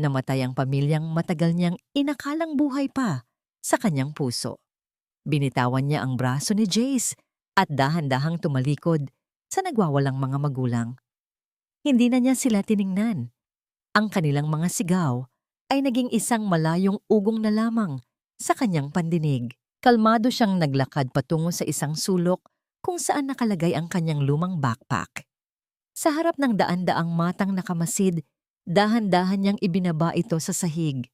namatay ang pamilyang matagal niyang inakalang buhay pa sa kanyang puso. Binitawan niya ang braso ni Jace at dahan-dahang tumalikod sa nagwawalang mga magulang. Hindi na niya sila tiningnan. Ang kanilang mga sigaw ay naging isang malayong ugong na lamang sa kanyang pandinig. Kalmado siyang naglakad patungo sa isang sulok kung saan nakalagay ang kanyang lumang backpack. Sa harap ng daan-daang matang nakamasid, dahan-dahan niyang ibinaba ito sa sahig.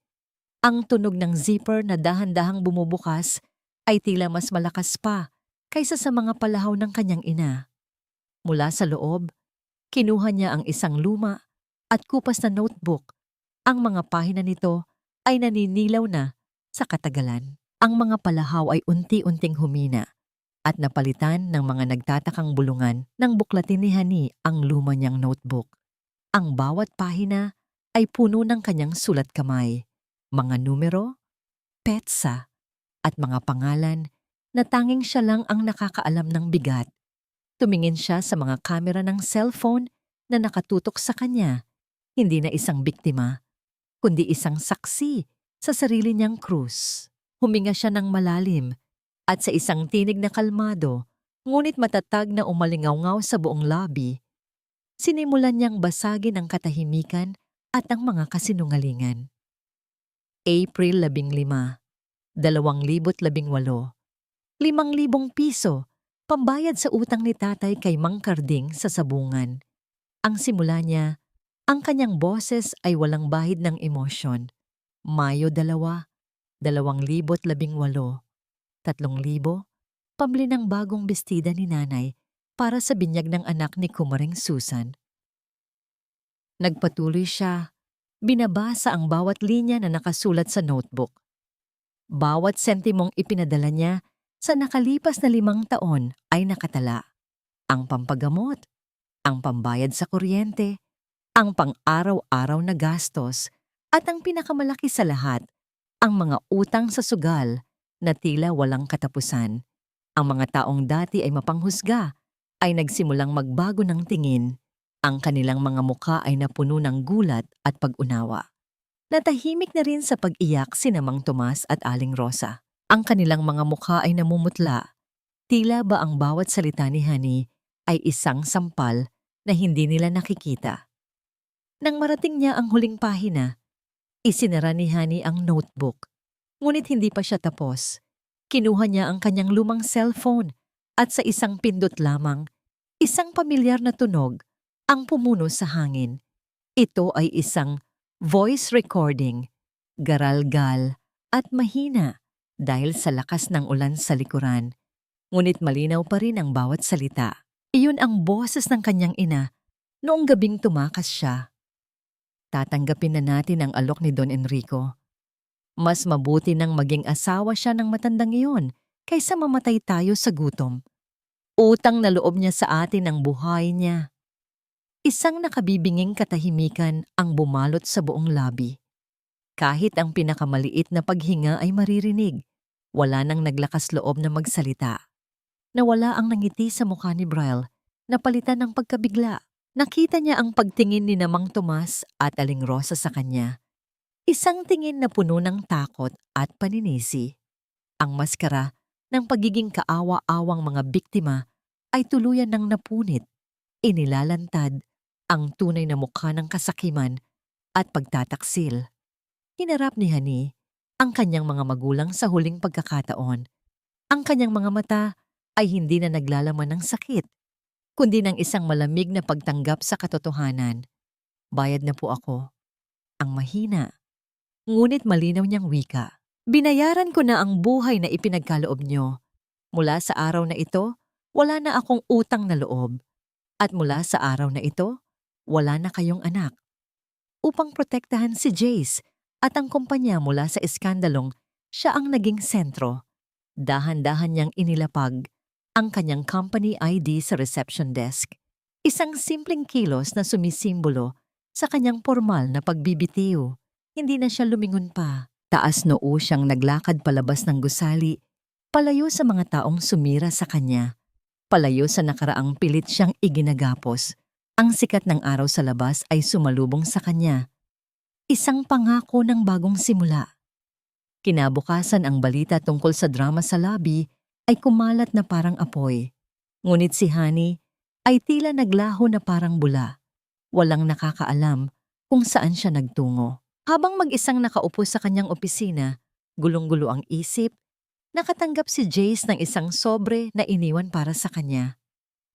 Ang tunog ng zipper na dahan-dahang bumubukas ay tila mas malakas pa kaysa sa mga palahaw ng kanyang ina. Mula sa loob, kinuha niya ang isang luma at kupas na notebook. Ang mga pahina nito ay naninilaw na sa katagalan. Ang mga palahaw ay unti-unting humina at napalitan ng mga nagtatakang bulungan nang buklatin ni Honey ang luma niyang notebook. Ang bawat pahina ay puno ng kanyang sulat kamay, mga numero, petsa, at mga pangalan na tanging siya lang ang nakakaalam ng bigat. Tumingin siya sa mga kamera ng cellphone na nakatutok sa kanya, hindi na isang biktima, kundi isang saksi sa sarili niyang krus. Huminga siya ng malalim at sa isang tinig na kalmado, ngunit matatag na umalingaw-ngaw sa buong lobby, sinimulan niyang basagin ang katahimikan at ang mga kasinungalingan. April 15, 2018, 5,000 piso, pambayad sa utang ni tatay kay Mang Karding sa sabungan. Ang simula niya, ang kanyang boses ay walang bahid ng emosyon. Mayo 2, 2018, 3,000, pambili ng bagong bestida ni nanay para sa binyag ng anak ni Kumaring Susan. Nagpatuloy siya, binabasa ang bawat linya na nakasulat sa notebook. Bawat sentimong ipinadala niya sa nakalipas na 5 taon ay nakatala. Ang pampagamot, ang pambayad sa kuryente, ang pang-araw-araw na gastos, at ang pinakamalaki sa lahat, ang mga utang sa sugal na tila walang katapusan. Ang mga taong dati ay mapanghusga ay nagsimulang magbago ng tingin. Ang kanilang mga mukha ay napuno ng gulat at pag-unawa. Natahimik na rin sa pag-iyak sina Mang Tomas at Aling Rosa. Ang kanilang mga mukha ay namumutla. Tila ba ang bawat salita ni Honey ay isang sampal na hindi nila nakikita. Nang marating niya ang huling pahina, isinara ni Honey ang notebook. Ngunit hindi pa siya tapos. Kinuha niya ang kanyang lumang cellphone at sa isang pindot lamang, isang pamilyar na tunog ang pumuno sa hangin. Ito ay isang voice recording, garalgal at mahina dahil sa lakas ng ulan sa likuran. Ngunit malinaw pa rin ang bawat salita. Iyon ang boses ng kanyang ina noong gabing tumakas siya. Tatanggapin na natin ang alok ni Don Enrico. Mas mabuti nang maging asawa siya ng matandang iyon kaysa mamatay tayo sa gutom. Utang na loob niya sa atin ang buhay niya. Isang nakabibinging katahimikan ang bumalot sa buong labi. Kahit ang pinakamaliit na paghinga ay maririnig, wala nang naglakas loob na magsalita. Nawala ang nangiti sa mukha ni Bryle, napalitan ng pagkabigla. Nakita niya ang pagtingin ni Mang Tomas at Aling Rosa sa kanya. Isang tingin na puno ng takot at paninisi. Ang maskara ng pagiging kaawa-awang mga biktima ay tuluyan ng napunit. Inilalantad ang tunay na mukha ng kasakiman at pagtataksil. Hinarap ni Honey ang kanyang mga magulang sa huling pagkakataon. Ang kanyang mga mata ay hindi na naglalaman ng sakit, kundi ng isang malamig na pagtanggap sa katotohanan. Bayad na po ako. Ang mahina, ngunit malinaw niyang wika. Binayaran ko na ang buhay na ipinagkaloob niyo. Mula sa araw na ito, wala na akong utang na loob. At mula sa araw na ito, wala na kayong anak. Upang protektahan si Jace at ang kumpanya mula sa iskandalong siya ang naging sentro, dahan-dahan niyang inilapag ang kanyang company ID sa reception desk. Isang simpleng kilos na sumisimbolo sa kanyang formal na pagbibitiw. Hindi na siya lumingon pa. Taas noo siyang naglakad palabas ng gusali, palayo sa mga taong sumira sa kanya. Palayo sa nakaraang pilit siyang iginagapos. Ang sikat ng araw sa labas ay sumalubong sa kanya. Isang pangako ng bagong simula. Kinabukasan ang balita tungkol sa drama sa lobby ay kumalat na parang apoy. Ngunit si Honey ay tila naglaho na parang bula. Walang nakakaalam kung saan siya nagtungo. Habang mag-isang nakaupo sa kanyang opisina, gulong-gulo ang isip, nakatanggap si Jace ng isang sobre na iniwan para sa kanya.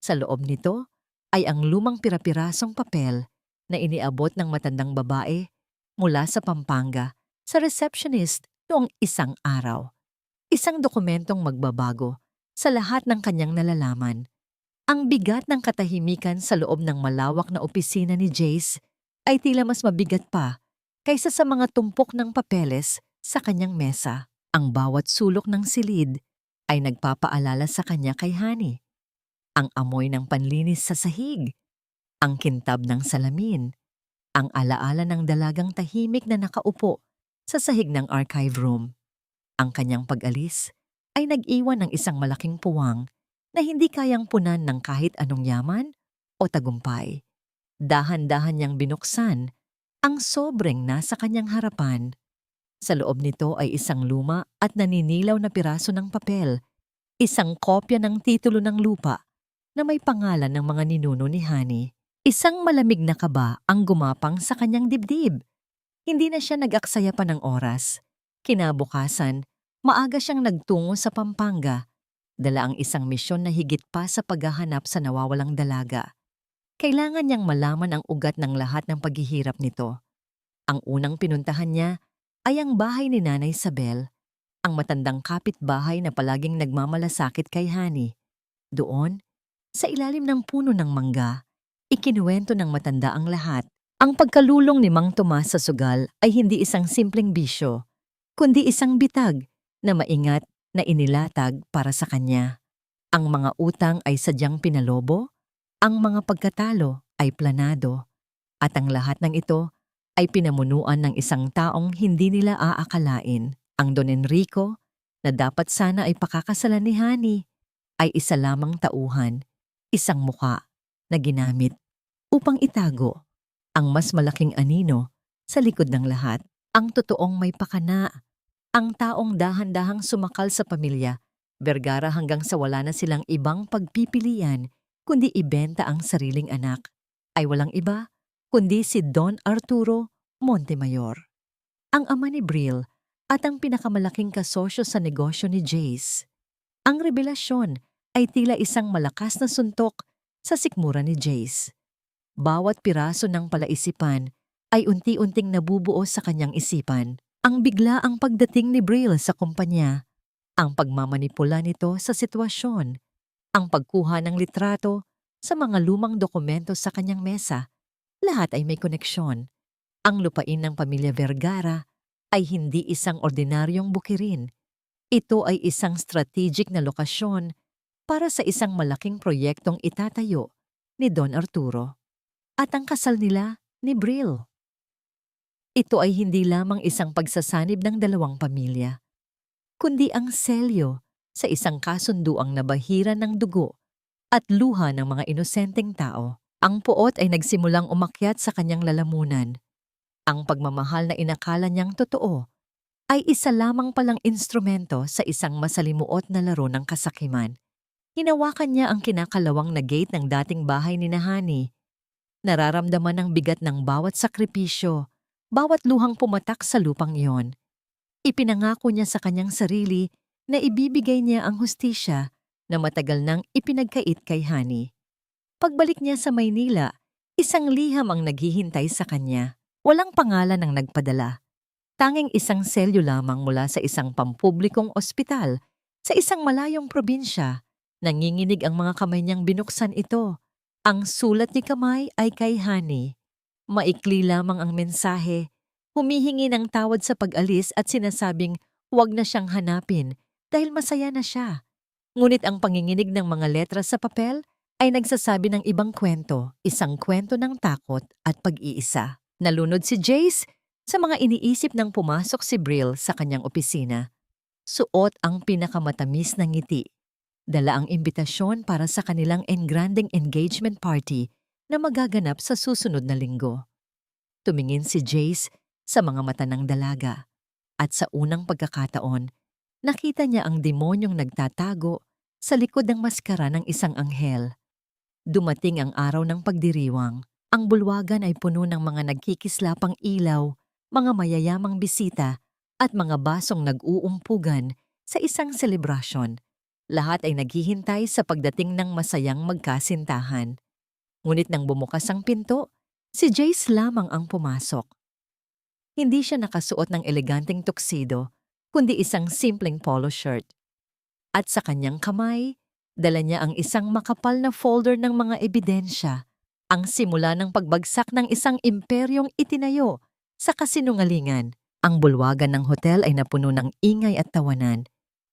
Sa loob nito ay ang lumang pirapirasong papel na iniabot ng matandang babae mula sa Pampanga sa receptionist noong isang araw. Isang dokumentong magbabago sa lahat ng kanyang nalalaman. Ang bigat ng katahimikan sa loob ng malawak na opisina ni Jace ay tila mas mabigat pa kaysa sa mga tumpok ng papeles sa kanyang mesa. Ang bawat sulok ng silid ay nagpapaalala sa kanya kay Honey. Ang amoy ng panlinis sa sahig, ang kintab ng salamin, ang alaala ng dalagang tahimik na nakaupo sa sahig ng archive room. Ang kanyang pag-alis ay nag-iwan ng isang malaking puwang na hindi kayang punan ng kahit anong yaman o tagumpay. Dahan-dahan niyang binuksan ang sobreng nasa kanyang harapan. Sa loob nito ay isang luma at naninilaw na piraso ng papel, isang kopya ng titulo ng lupa na may pangalan ng mga ninuno ni Honey. Isang malamig na kaba ang gumapang sa kanyang dibdib. Hindi na siya nag-aksaya pa ng oras. Kinabukasan, maaga siyang nagtungo sa Pampanga. Dala ang isang misyon na higit pa sa paghahanap sa nawawalang dalaga. Kailangan niyang malaman ang ugat ng lahat ng paghihirap nito. Ang unang pinuntahan niya ay ang bahay ni Nanay Isabel, ang matandang kapitbahay na palaging nagmamalasakit kay Honey. Doon, sa ilalim ng puno ng mangga, ikinuwento ng matanda ang lahat. Ang pagkalulong ni Mang Tomas sa sugal ay hindi isang simpleng bisyo, kundi isang bitag na maingat na inilatag para sa kanya. Ang mga utang ay sadyang pinalobo, ang mga pagkatalo ay planado, at ang lahat ng ito ay pinamunuan ng isang taong hindi nila aakalain. Ang Don Enrico, na dapat sana ay pakakasalan ni Honey, ay isa lamang tauhan, isang muka na ginamit upang itago ang mas malaking anino sa likod ng lahat. Ang totoong may pakana, ang taong dahan-dahang sumakal sa pamilya, Vergara hanggang sa wala na silang ibang pagpipilian kundi ibenta ang sariling anak, ay walang iba kundi si Don Arturo Montemayor, ang ama ni Bril at ang pinakamalaking kasosyo sa negosyo ni Jace. Ang revelasyon ay tila isang malakas na suntok sa sikmura ni Jace. Bawat piraso ng palaisipan ay unti-unting nabubuo sa kanyang isipan. Ang biglaang pagdating ni Bril sa kumpanya, ang pagmamanipula nito sa sitwasyon, ang pagkuha ng litrato sa mga lumang dokumento sa kanyang mesa, lahat ay may koneksyon. Ang lupain ng pamilya Vergara ay hindi isang ordinaryong bukirin. Ito ay isang strategic na lokasyon para sa isang malaking proyektong itatayo ni Don Arturo. At ang kasal nila ni Bril. Ito ay hindi lamang isang pagsasanib ng dalawang pamilya, kundi ang selyo sa isang kasunduang nabahiran ng dugo at luha ng mga inosenteng tao. Ang puot ay nagsimulang umakyat sa kanyang lalamunan. Ang pagmamahal na inakala niyang totoo ay isa lamang palang instrumento sa isang masalimuot na laro ng kasakiman. Hinawakan niya ang kinakalawang na gate ng dating bahay ni Honey. Nararamdaman ang bigat ng bawat sakripisyo, bawat luhang pumatak sa lupang iyon. Ipinangako niya sa kanyang sarili na ibibigay niya ang hustisya na matagal nang ipinagkait kay Honey. Pagbalik niya sa Maynila, isang liham ang naghihintay sa kanya. Walang pangalan ang nagpadala. Tanging isang selyo lamang mula sa isang pampublikong ospital sa isang malayong probinsya. Nanginginig ang mga kamay niyang binuksan ito. Ang sulat ni Kamay ay kay Honey. Maikli lamang ang mensahe. Humihingi ng tawad sa pag-alis at sinasabing huwag na siyang hanapin dahil masaya na siya. Ngunit ang panginginig ng mga letra sa papel ay nagsasabi ng ibang kwento, isang kwento ng takot at pag-iisa. Nalunod si Jace sa mga iniisip nang pumasok si Brill sa kanyang opisina. Suot ang pinakamatamis na ngiti. Dala ang imbitasyon para sa kanilang engranding engagement party na magaganap sa susunod na linggo. Tumingin si Jace sa mga mata ng dalaga at sa unang pagkakataon, nakita niya ang demonyong nagtatago sa likod ng maskara ng isang anghel. Dumating ang araw ng pagdiriwang. Ang bulwagan ay puno ng mga nagkikislapang ilaw, mga mayayamang bisita at mga basong nag-uumpugan sa isang selebrasyon. Lahat ay naghihintay sa pagdating ng masayang magkasintahan. Ngunit nang bumukas ang pinto, si Jace lamang ang pumasok. Hindi siya nakasuot ng eleganteng tuxedo, kundi isang simpleng polo shirt. At sa kanyang kamay, dala niya ang isang makapal na folder ng mga ebidensya, ang simula ng pagbagsak ng isang imperyong itinayo sa kasinungalingan. Ang bulwagan ng hotel ay napuno ng ingay at tawanan.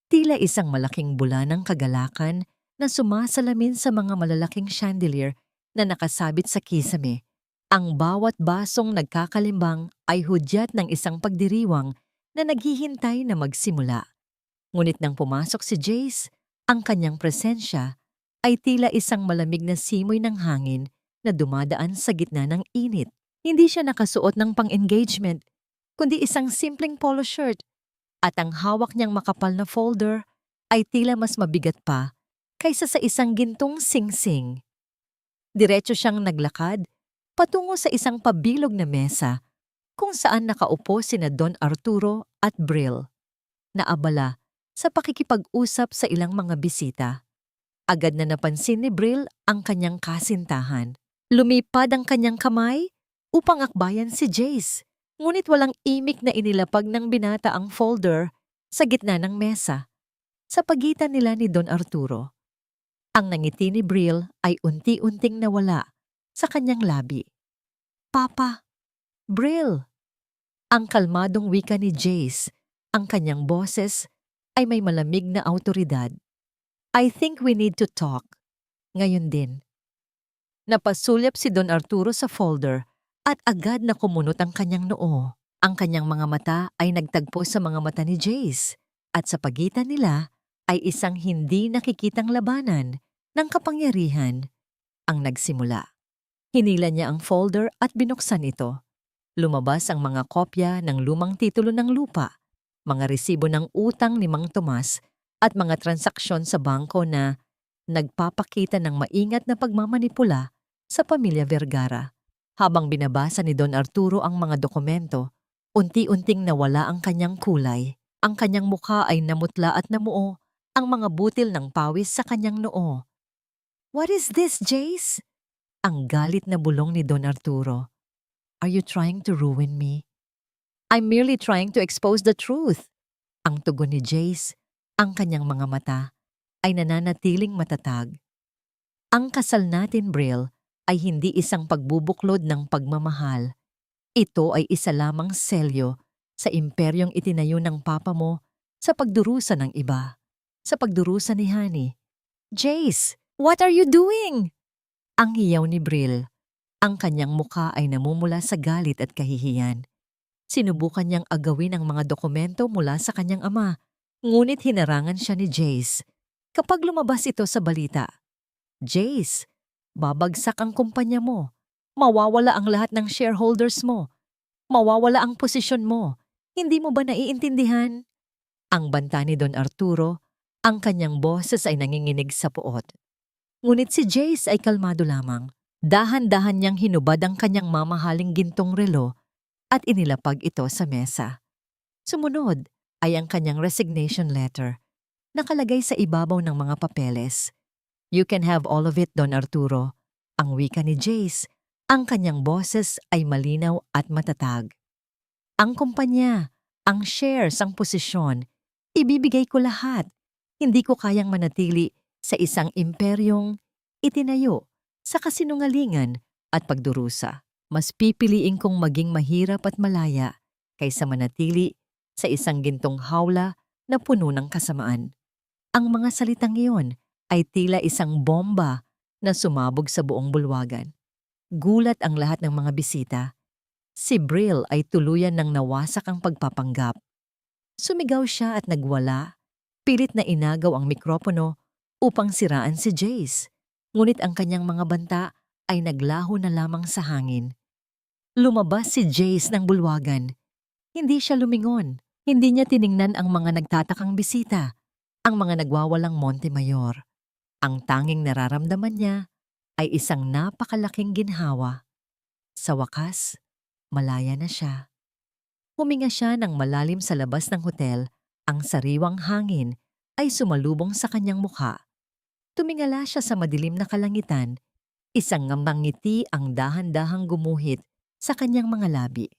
Tila isang malaking bula ng kagalakan na sumasalamin sa mga malalaking chandelier na nakasabit sa kisame. Ang bawat basong nagkakalimbang ay hudyat ng isang pagdiriwang na naghihintay na magsimula. Ngunit nang pumasok si Jace, ang kanyang presensya ay tila isang malamig na simoy ng hangin na dumadaan sa gitna ng init. Hindi siya nakasuot ng pang-engagement, kundi isang simpleng polo shirt. At ang hawak niyang makapal na folder ay tila mas mabigat pa kaysa sa isang gintong singsing. Diretso siyang naglakad patungo sa isang pabilog na mesa kung saan nakaupo sina Don Arturo at Brill, na abala sa pakikipag-usap sa ilang mga bisita. Agad na napansin ni Brill ang kanyang kasintahan. Lumipad ang kanyang kamay upang akbayan si Jace. Ngunit walang imik na inilapag ng binata ang folder sa gitna ng mesa, sa pagitan nila ni Don Arturo. Ang nangiti ni Brill ay unti-unting nawala sa kanyang labi. Papa, Brill! Ang kalmadong wika ni Jace, ang kanyang boses ay may malamig na awtoridad. I think we need to talk. Ngayon din. Napasulyap si Don Arturo sa folder at agad na kumunot ang kanyang noo. Ang kanyang mga mata ay nagtagpo sa mga mata ni Jace at sa pagitan nila ay isang hindi nakikitang labanan ng kapangyarihan ang nagsimula. Hinila niya ang folder at binuksan ito. Lumabas ang mga kopya ng lumang titulo ng lupa, mga resibo ng utang ni Mang Tomas at mga transaksyon sa bangko na nagpapakita ng maingat na pagmamanipula sa pamilya Vergara. Habang binabasa ni Don Arturo ang mga dokumento, unti-unting nawala ang kanyang kulay. Ang kanyang mukha ay namutla at namuo, ang mga butil ng pawis sa kanyang noo. What is this, Jace? Ang galit na bulong ni Don Arturo. Are you trying to ruin me? I'm merely trying to expose the truth. Ang tugon ni Jace, ang kanyang mga mata, ay nananatiling matatag. Ang kasal natin, Brill, ay hindi isang pagbubuklod ng pagmamahal. Ito ay isa lamang selyo sa imperyong itinayo ng papa mo sa pagdurusa ng iba, sa pagdurusa ni Honey. Jace, what are you doing? Ang hiyaw ni Brill. Ang kanyang mukha ay namumula sa galit at kahihiyan. Sinubukan niyang agawin ang mga dokumento mula sa kanyang ama, ngunit hinarangan siya ni Jace. Kapag lumabas ito sa balita, Jace, babagsak ang kumpanya mo. Mawawala ang lahat ng shareholders mo. Mawawala ang posisyon mo. Hindi mo ba naiintindihan? Ang banta ni Don Arturo, ang kanyang boses ay nanginginig sa puot. Ngunit si Jace ay kalmado lamang. Dahan-dahan niyang hinubad ang kanyang mamahaling gintong relo at inilapag ito sa mesa. Sumunod ay ang kanyang resignation letter, nakalagay sa ibabaw ng mga papeles. You can have all of it, Don Arturo. Ang wika ni Jace, ang kanyang boses ay malinaw at matatag. Ang kumpanya, ang shares, ang posisyon, ibibigay ko lahat. Hindi ko kayang manatili sa isang imperyong itinayo sa kasinungalingan at pagdurusa. Mas pipiliin kong maging mahirap at malaya kaysa manatili sa isang gintong hawla na puno ng kasamaan. Ang mga salitang iyon ay tila isang bomba na sumabog sa buong bulwagan. Gulat ang lahat ng mga bisita. Si Brill ay tuluyan ng nawasak ang pagpapanggap. Sumigaw siya at nagwala. Pilit na inagaw ang mikropono upang siraan si Jace. Ngunit ang kanyang mga banta ay naglaho na lamang sa hangin. Lumabas si Jace ng bulwagan. Hindi siya lumingon. Hindi niya tiningnan ang mga nagtatakang bisita, ang mga nagwawalang Montemayor. Ang tanging nararamdaman niya ay isang napakalaking ginhawa. Sa wakas, malaya na siya. Huminga siya ng malalim sa labas ng hotel. Ang sariwang hangin ay sumalubong sa kanyang mukha. Tumingala siya sa madilim na kalangitan. Isang ngiti ang dahan-dahang gumuhit sa kanyang mga labi.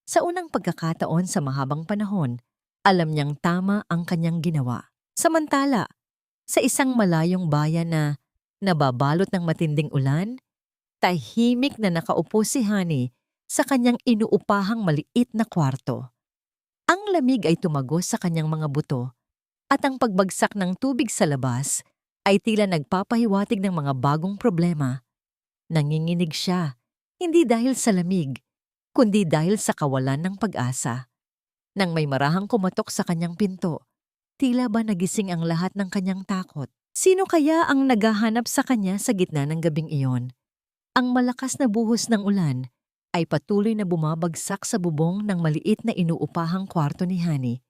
Sa unang pagkakataon sa mahabang panahon, alam niyang tama ang kanyang ginawa. Samantala, sa isang malayong bayan na nababalot ng matinding ulan, tahimik na nakaupo si Honey sa kanyang inuupahang maliit na kwarto. Ang lamig ay tumagos sa kanyang mga buto at ang pagbagsak ng tubig sa labas ay tila nagpapahiwatig ng mga bagong problema. Nanginginig siya, hindi dahil sa lamig, kundi dahil sa kawalan ng pag-asa. Nang may marahang kumatok sa kanyang pinto, tila ba nagising ang lahat ng kanyang takot. Sino kaya ang naghahanap sa kanya sa gitna ng gabing iyon? Ang malakas na buhos ng ulan ay patuloy na bumabagsak sa bubong ng maliit na inuupahang kwarto ni Honey.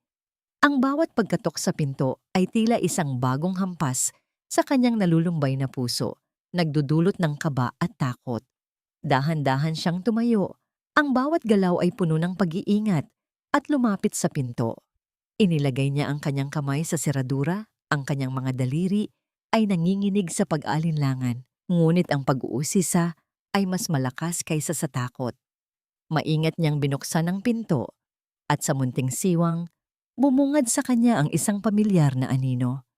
Ang bawat pagkatok sa pinto ay tila isang bagong hampas sa kanyang nalulumbay na puso, nagdudulot ng kaba at takot. Dahan-dahan siyang tumayo. Ang bawat galaw ay puno ng pag-iingat at lumapit sa pinto. Inilagay niya ang kanyang kamay sa seradura, ang kanyang mga daliri ay nanginginig sa pag-alinlangan. Ngunit ang pag-uusisa ay mas malakas kaysa sa takot. Maingat niyang binuksan ang pinto at sa munting siwang, bumungad sa kanya ang isang pamilyar na anino.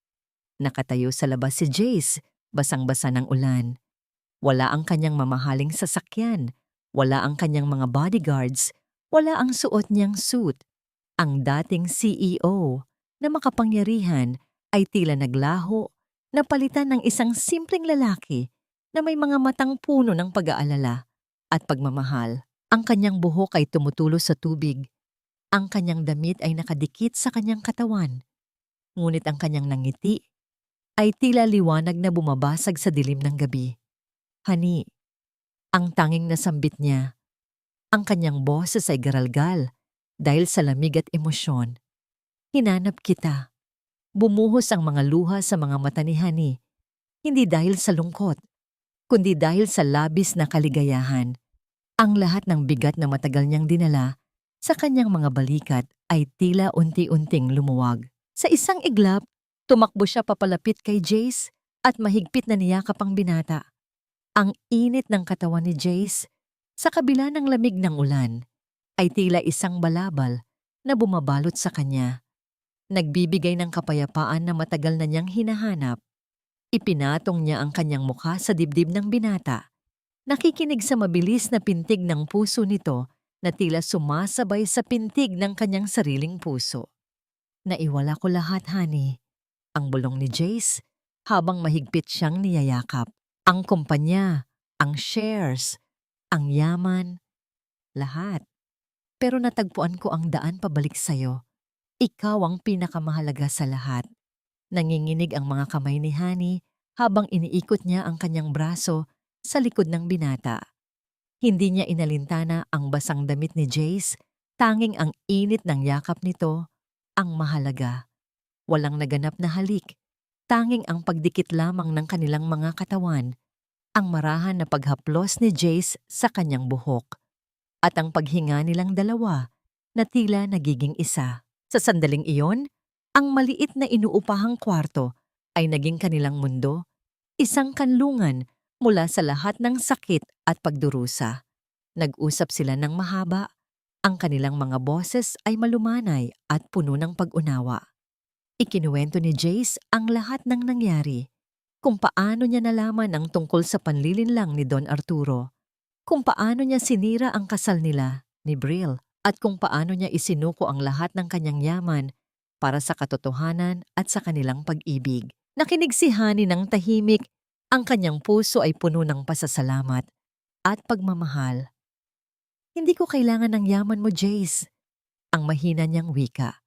Nakatayo sa labas si Jace, basang-basa ng ulan. Wala ang kanyang mamahaling sasakyan, wala ang kanyang mga bodyguards, wala ang suot niyang suit. Ang dating CEO na makapangyarihan ay tila naglaho, napalitan ng isang simpleng lalaki na may mga matang puno ng pag-aalala at pagmamahal. Ang kanyang buhok ay tumutulo sa tubig. Ang kanyang damit ay nakadikit sa kanyang katawan. Ngunit ang kanyang nangiti ay tila liwanag na bumabasag sa dilim ng gabi. Honey, ang tanging nasambit niya. Ang kanyang boses ay garalgal dahil sa lamig at emosyon. Hinanap kita. Bumuhos ang mga luha sa mga mata ni Honey, hindi dahil sa lungkot, kundi dahil sa labis na kaligayahan. Ang lahat ng bigat na matagal niyang dinala sa kanyang mga balikat ay tila unti-unting lumuwag. Sa isang iglap, tumakbo siya papalapit kay Jace at mahigpit na niyakap ang binata. Ang init ng katawan ni Jace, sa kabila ng lamig ng ulan, ay tila isang balabal na bumabalot sa kanya. Nagbibigay ng kapayapaan na matagal na niyang hinahanap. Ipinatong niya ang kanyang mukha sa dibdib ng binata. Nakikinig sa mabilis na pintig ng puso nito na tila sumasabay sa pintig ng kanyang sariling puso. Naiwala ko lahat, Honey. Ang bulong ni Jace habang mahigpit siyang niyayakap. Ang kumpanya, ang shares, ang yaman, lahat. Pero natagpuan ko ang daan pabalik sa'yo. Ikaw ang pinakamahalaga sa lahat. Nanginginig ang mga kamay ni Honey habang iniikot niya ang kanyang braso sa likod ng binata. Hindi niya inalintana ang basang damit ni Jace, tanging ang init ng yakap nito ang mahalaga. Walang naganap na halik, tanging ang pagdikit lamang ng kanilang mga katawan, ang marahan na paghaplos ni Jace sa kanyang buhok, at ang paghinga nilang dalawa na tila nagiging isa. Sa sandaling iyon, ang maliit na inuupahang kwarto ay naging kanilang mundo, isang kanlungan mula sa lahat ng sakit at pagdurusa. Nag-usap sila ng mahaba, ang kanilang mga boses ay malumanay at puno ng pag-unawa. Ikinuwento ni Jace ang lahat ng nangyari. kung paano niya nalaman ang tungkol sa panlilinlang ni Don Arturo, kung paano niya sinira ang kasal nila ni Brill, at kung paano niya isinuko ang lahat ng kanyang yaman para sa katotohanan at sa kanilang pag-ibig. Nakinig si Honey ng tahimik, ang kanyang puso ay puno ng pasasalamat at pagmamahal. Hindi ko kailangan ng yaman mo, Jace. Ang mahina niyang wika.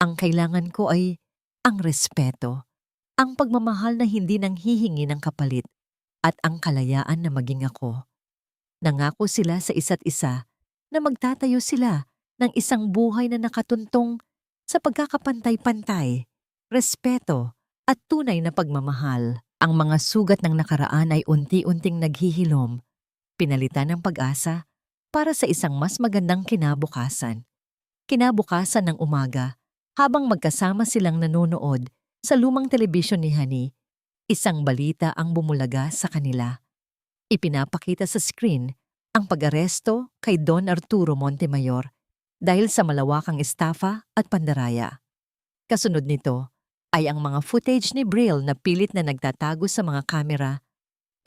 Ang kailangan ko ay ang respeto, ang pagmamahal na hindi nang hihingi ng kapalit, at ang kalayaan na maging ako. Nangako sila sa isa't isa na magtatayo sila ng isang buhay na nakatuntong sa pagkakapantay-pantay, respeto, at tunay na pagmamahal. Ang mga sugat ng nakaraan ay unti-unting naghihilom, pinalitan ng pag-asa para sa isang mas magandang kinabukasan. Kinabukasan ng umaga, habang magkasama silang nanonood sa lumang telebisyon ni Honey, isang balita ang bumulaga sa kanila. Ipinapakita sa screen ang pag-aresto kay Don Arturo Montemayor dahil sa malawakang estafa at pandaraya. Kasunod nito ay ang mga footage ni Brill na pilit na nagtatago sa mga kamera.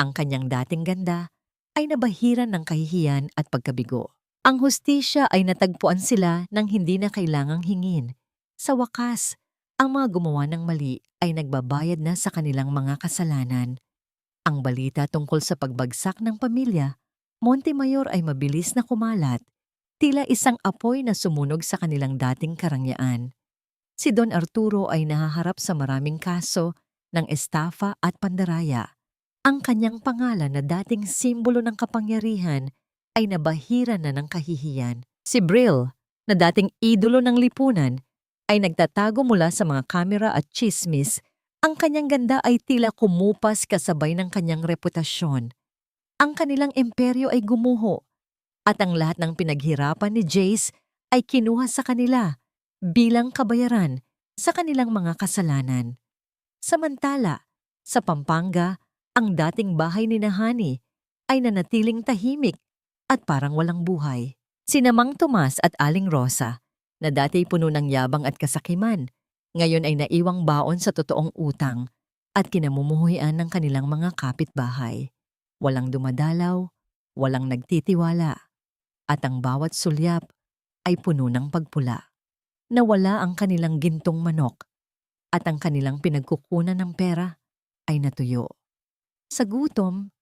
Ang kanyang dating ganda ay nabahiran ng kahihiyan at pagkabigo. Ang hustisya ay natagpuan sila ng hindi na kailangang hingin. Sa wakas, ang mga gumawa ng mali ay nagbabayad na sa kanilang mga kasalanan. Ang balita tungkol sa pagbagsak ng pamilya Montemayor ay mabilis na kumalat, tila isang apoy na sumunog sa kanilang dating karangyaan. Si Don Arturo ay nahaharap sa maraming kaso ng estafa at pandaraya. Ang kanyang pangalan na dating simbolo ng kapangyarihan ay nabahira na ng kahihiyan. Si Brill, na dating idolo ng lipunan, ay nagtatago mula sa mga kamera at chismis. Ang kanyang ganda ay tila kumupas kasabay ng kanyang reputasyon. Ang kanilang imperyo ay gumuho, at ang lahat ng pinaghirapan ni Jace ay kinuha sa kanila bilang kabayaran sa kanilang mga kasalanan. Samantala, sa Pampanga, ang dating bahay ni Honey ay nanatiling tahimik at parang walang buhay. Sina Mang Tomas at Aling Rosa, na dati puno ng yabang at kasakiman, ngayon ay naiwang baon sa totoong utang at kinamumuhian ng kanilang mga kapitbahay. Walang dumadalaw, walang nagtitiwala, at ang bawat sulyap ay puno ng pagpula. Nawala ang kanilang gintong manok, at ang kanilang pinagkukunan ng pera ay natuyo. Sa gutom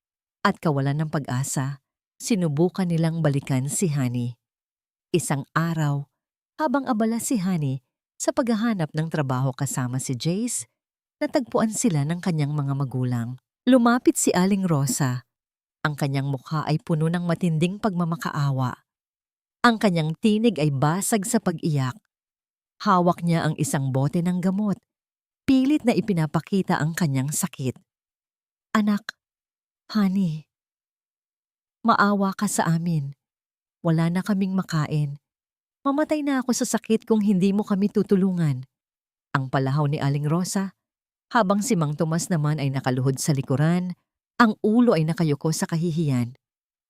at kawalan ng pag-asa, sinubukan nilang balikan si Honey. Isang araw, habang abala si Honey sa paghahanap ng trabaho kasama si Jace, natagpuan sila ng kanyang mga magulang. Lumapit si Aling Rosa. Ang kanyang mukha ay puno ng matinding pagmamakaawa. Ang kanyang tinig ay basag sa pag-iyak. Hawak niya ang isang bote ng gamot. Pilit na ipinapakita ang kanyang sakit. Anak, Honey, maawa ka sa amin. Wala na kaming makain. Mamatay na ako sa sakit kung hindi mo kami tutulungan. Ang palahaw ni Aling Rosa, habang si Mang Tomas naman ay nakaluhod sa likuran, ang ulo ay nakayuko sa kahihiyan.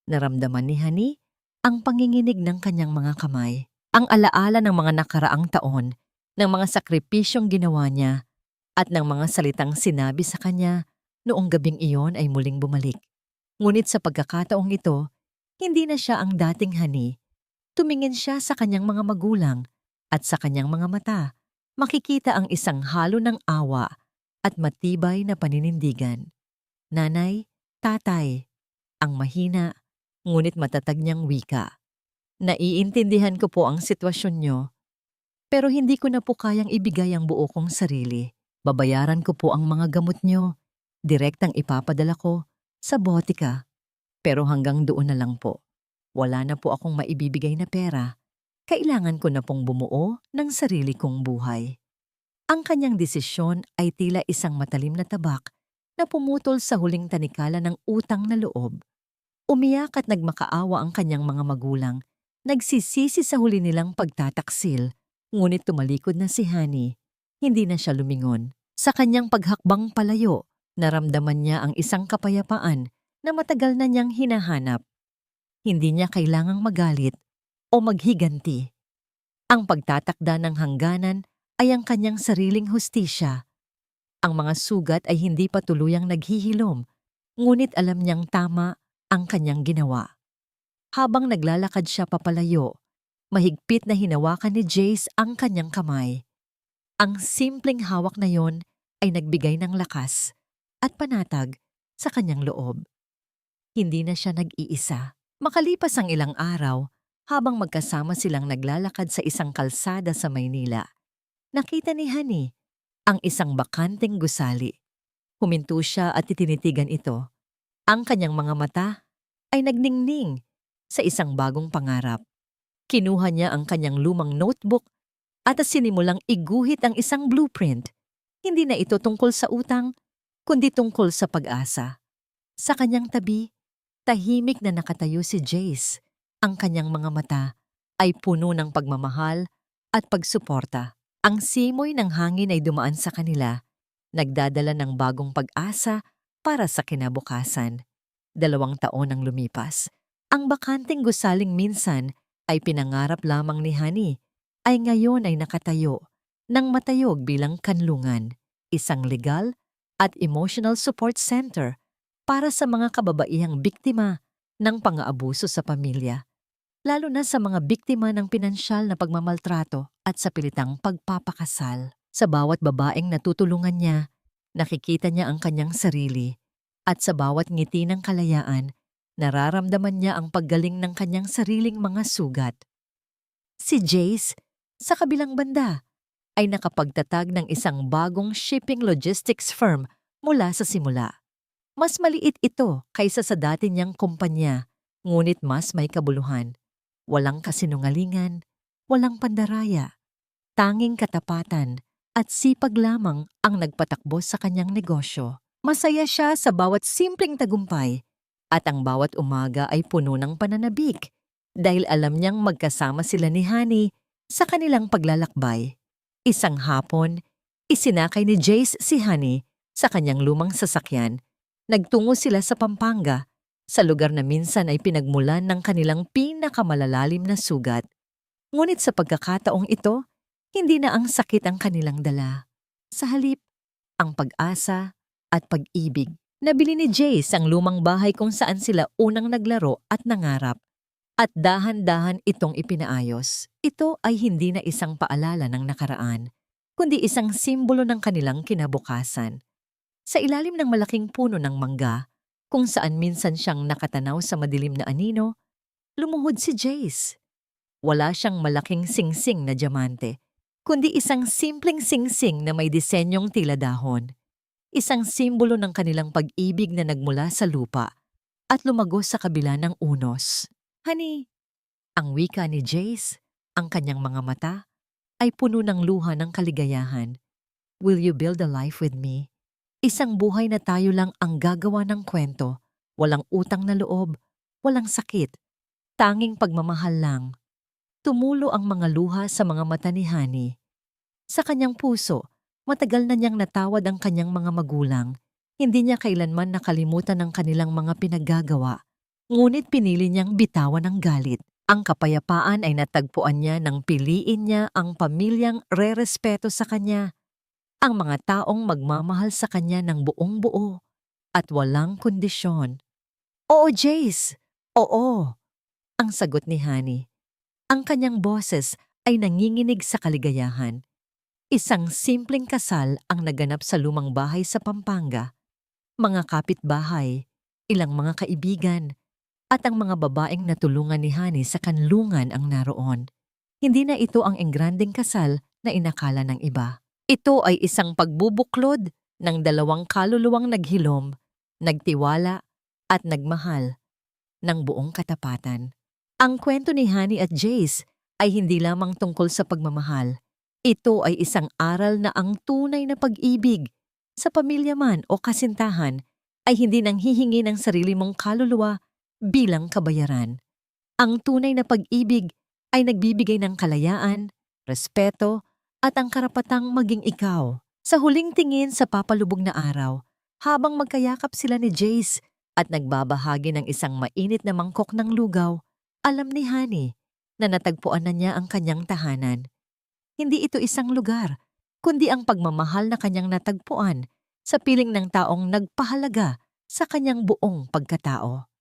Naramdaman ni Honey ang panginginig ng kanyang mga kamay, ang alaala ng mga nakaraang taon, ng mga sakripisyong ginawa niya, at ng mga salitang sinabi sa kanya noong gabing iyon ay muling bumalik. Ngunit sa pagkakataong ito, hindi na siya ang dating Honey. Tumingin siya sa kanyang mga magulang, at sa kanyang mga mata, makikita ang isang halo ng awa at matibay na paninindigan. Nanay, tatay, ang mahina, ngunit matatag niyang wika. Naiintindihan ko po ang sitwasyon niyo, pero hindi ko na po kayang ibigay ang buo kong sarili. Babayaran ko po ang mga gamot niyo, direktang ipapadala ko sa botika. Pero hanggang doon na lang po. Wala na po akong maibibigay na pera. Kailangan ko na pong bumuo ng sarili kong buhay. Ang kanyang desisyon ay tila isang matalim na tabak na pumutol sa huling tanikala ng utang na loob. Umiyak at nagmakaawa ang kanyang mga magulang. Nagsisisi sa huli nilang pagtataksil, ngunit tumalikod na si Honey. Hindi na siya lumingon. Sa kanyang paghakbang palayo, naramdaman niya ang isang kapayapaan na matagal na niyang hinahanap. Hindi niya kailangang magalit o maghiganti. Ang pagtatakda ng hangganan ay ang kanyang sariling hustisya. Ang mga sugat ay hindi pa tuluyang naghihilom, ngunit alam niyang tama ang kanyang ginawa. Habang naglalakad siya papalayo, mahigpit na hinawakan ni Jace ang kanyang kamay. Ang simpleng hawak na yon ay nagbigay ng lakas at panatag sa kanyang loob. Hindi na siya nag-iisa. Makalipas ang ilang araw, habang magkasama silang naglalakad sa isang kalsada sa Maynila, nakita ni Honey ang isang bakanteng gusali. Huminto siya at itinitigan ito. Ang kanyang mga mata ay nagningning sa isang bagong pangarap. Kinuha niya ang kanyang lumang notebook at sinimulang iguhit ang isang blueprint. Hindi na ito tungkol sa utang, kundi tungkol sa pag-asa. Sa kanyang tabi, tahimik na nakatayo si Jace. Ang kanyang mga mata ay puno ng pagmamahal at pagsuporta. Ang simoy ng hangin ay dumaan sa kanila, nagdadala ng bagong pag-asa para sa kinabukasan. 2 taon ang lumipas. Ang bakanting gusaling minsan ay pinangarap lamang ni Honey ay ngayon ay nakatayo ng matayog bilang kanlungan, isang legal at emotional support center para sa mga kababaihang biktima ng pang-aabuso sa pamilya, lalo na sa mga biktima ng pinansyal na pagmamaltrato at sa pilitang pagpapakasal. Sa bawat babaeng natutulungan niya, nakikita niya ang kanyang sarili, at sa bawat ngiti ng kalayaan, nararamdaman niya ang paggaling ng kanyang sariling mga sugat. Si Jace, sa kabilang banda, ay nakapagtatag ng isang bagong shipping logistics firm mula sa simula. Mas maliit ito kaysa sa dati niyang kumpanya, ngunit mas may kabuluhan. Walang kasinungalingan, walang pandaraya, tanging katapatan at sipag lamang ang nagpatakbo sa kanyang negosyo. Masaya siya sa bawat simpleng tagumpay at ang bawat umaga ay puno ng pananabik dahil alam niyang magkasama sila ni Honey sa kanilang paglalakbay. Isang hapon, isinakay ni Jace si Honey sa kanyang lumang sasakyan. Nagtungo sila sa Pampanga, sa lugar na minsan ay pinagmulan ng kanilang pinakamalalalim na sugat. Ngunit sa pagkakataong ito, hindi na ang sakit ang kanilang dala. Sa halip, ang pag-asa at pag-ibig. Nabili ni Jace ang lumang bahay kung saan sila unang naglaro at nangarap. At dahan-dahan itong ipinaayos. Ito ay hindi na isang paalala ng nakaraan, kundi isang simbolo ng kanilang kinabukasan. Sa ilalim ng malaking puno ng mangga, kung saan minsan siyang nakatanaw sa madilim na anino, lumuhod si Jace. Wala siyang malaking singsing na diamante, kundi isang simpleng singsing na may disenyong tila dahon. Isang simbolo ng kanilang pag-ibig na nagmula sa lupa at lumago sa kabila ng unos. Honey, ang wika ni Jace, ang kanyang mga mata, ay puno ng luha ng kaligayahan. Will you build a life with me? Isang buhay na tayo lang ang gagawa ng kwento, walang utang na loob, walang sakit, tanging pagmamahal lang. Tumulo ang mga luha sa mga mata ni Honey. Sa kanyang puso, matagal na niyang natawad ang kanyang mga magulang. Hindi niya kailanman nakalimutan ang kanilang mga pinaggagawa. Ngunit pinili niyang bitawan ang galit. Ang kapayapaan ay natagpuan niya nang piliin niya ang pamilyang rerespeto sa kanya, ang mga taong magmamahal sa kanya ng buong buo at walang kondisyon. Oo, Jace. Oo, ang sagot ni Honey. Ang kanyang boses ay nanginginig sa kaligayahan. Isang simpleng kasal ang naganap sa lumang bahay sa Pampanga. Mga kapitbahay, ilang mga kaibigan, at ang mga babaeng natulungan ni Honey sa kanlungan ang naroon. Hindi na ito ang engrandeng kasal na inakala ng iba. Ito ay isang pagbubuklod ng dalawang kaluluwang naghilom, nagtiwala at nagmahal ng buong katapatan. Ang kwento ni Honey at Jace ay hindi lamang tungkol sa pagmamahal. Ito ay isang aral na ang tunay na pag-ibig, sa pamilya man o kasintahan, ay hindi nanghihingi ng sarili mong kaluluwa bilang kabayaran. Ang tunay na pag-ibig ay nagbibigay ng kalayaan, respeto, at ang karapatang maging ikaw. Sa huling tingin sa papalubog na araw, habang magkayakap sila ni Jace at nagbabahagi ng isang mainit na mangkok ng lugaw, alam ni Honey na natagpuan na niya ang kanyang tahanan. Hindi ito isang lugar, kundi ang pagmamahal na kanyang natagpuan sa piling ng taong nagpahalaga sa kanyang buong pagkatao.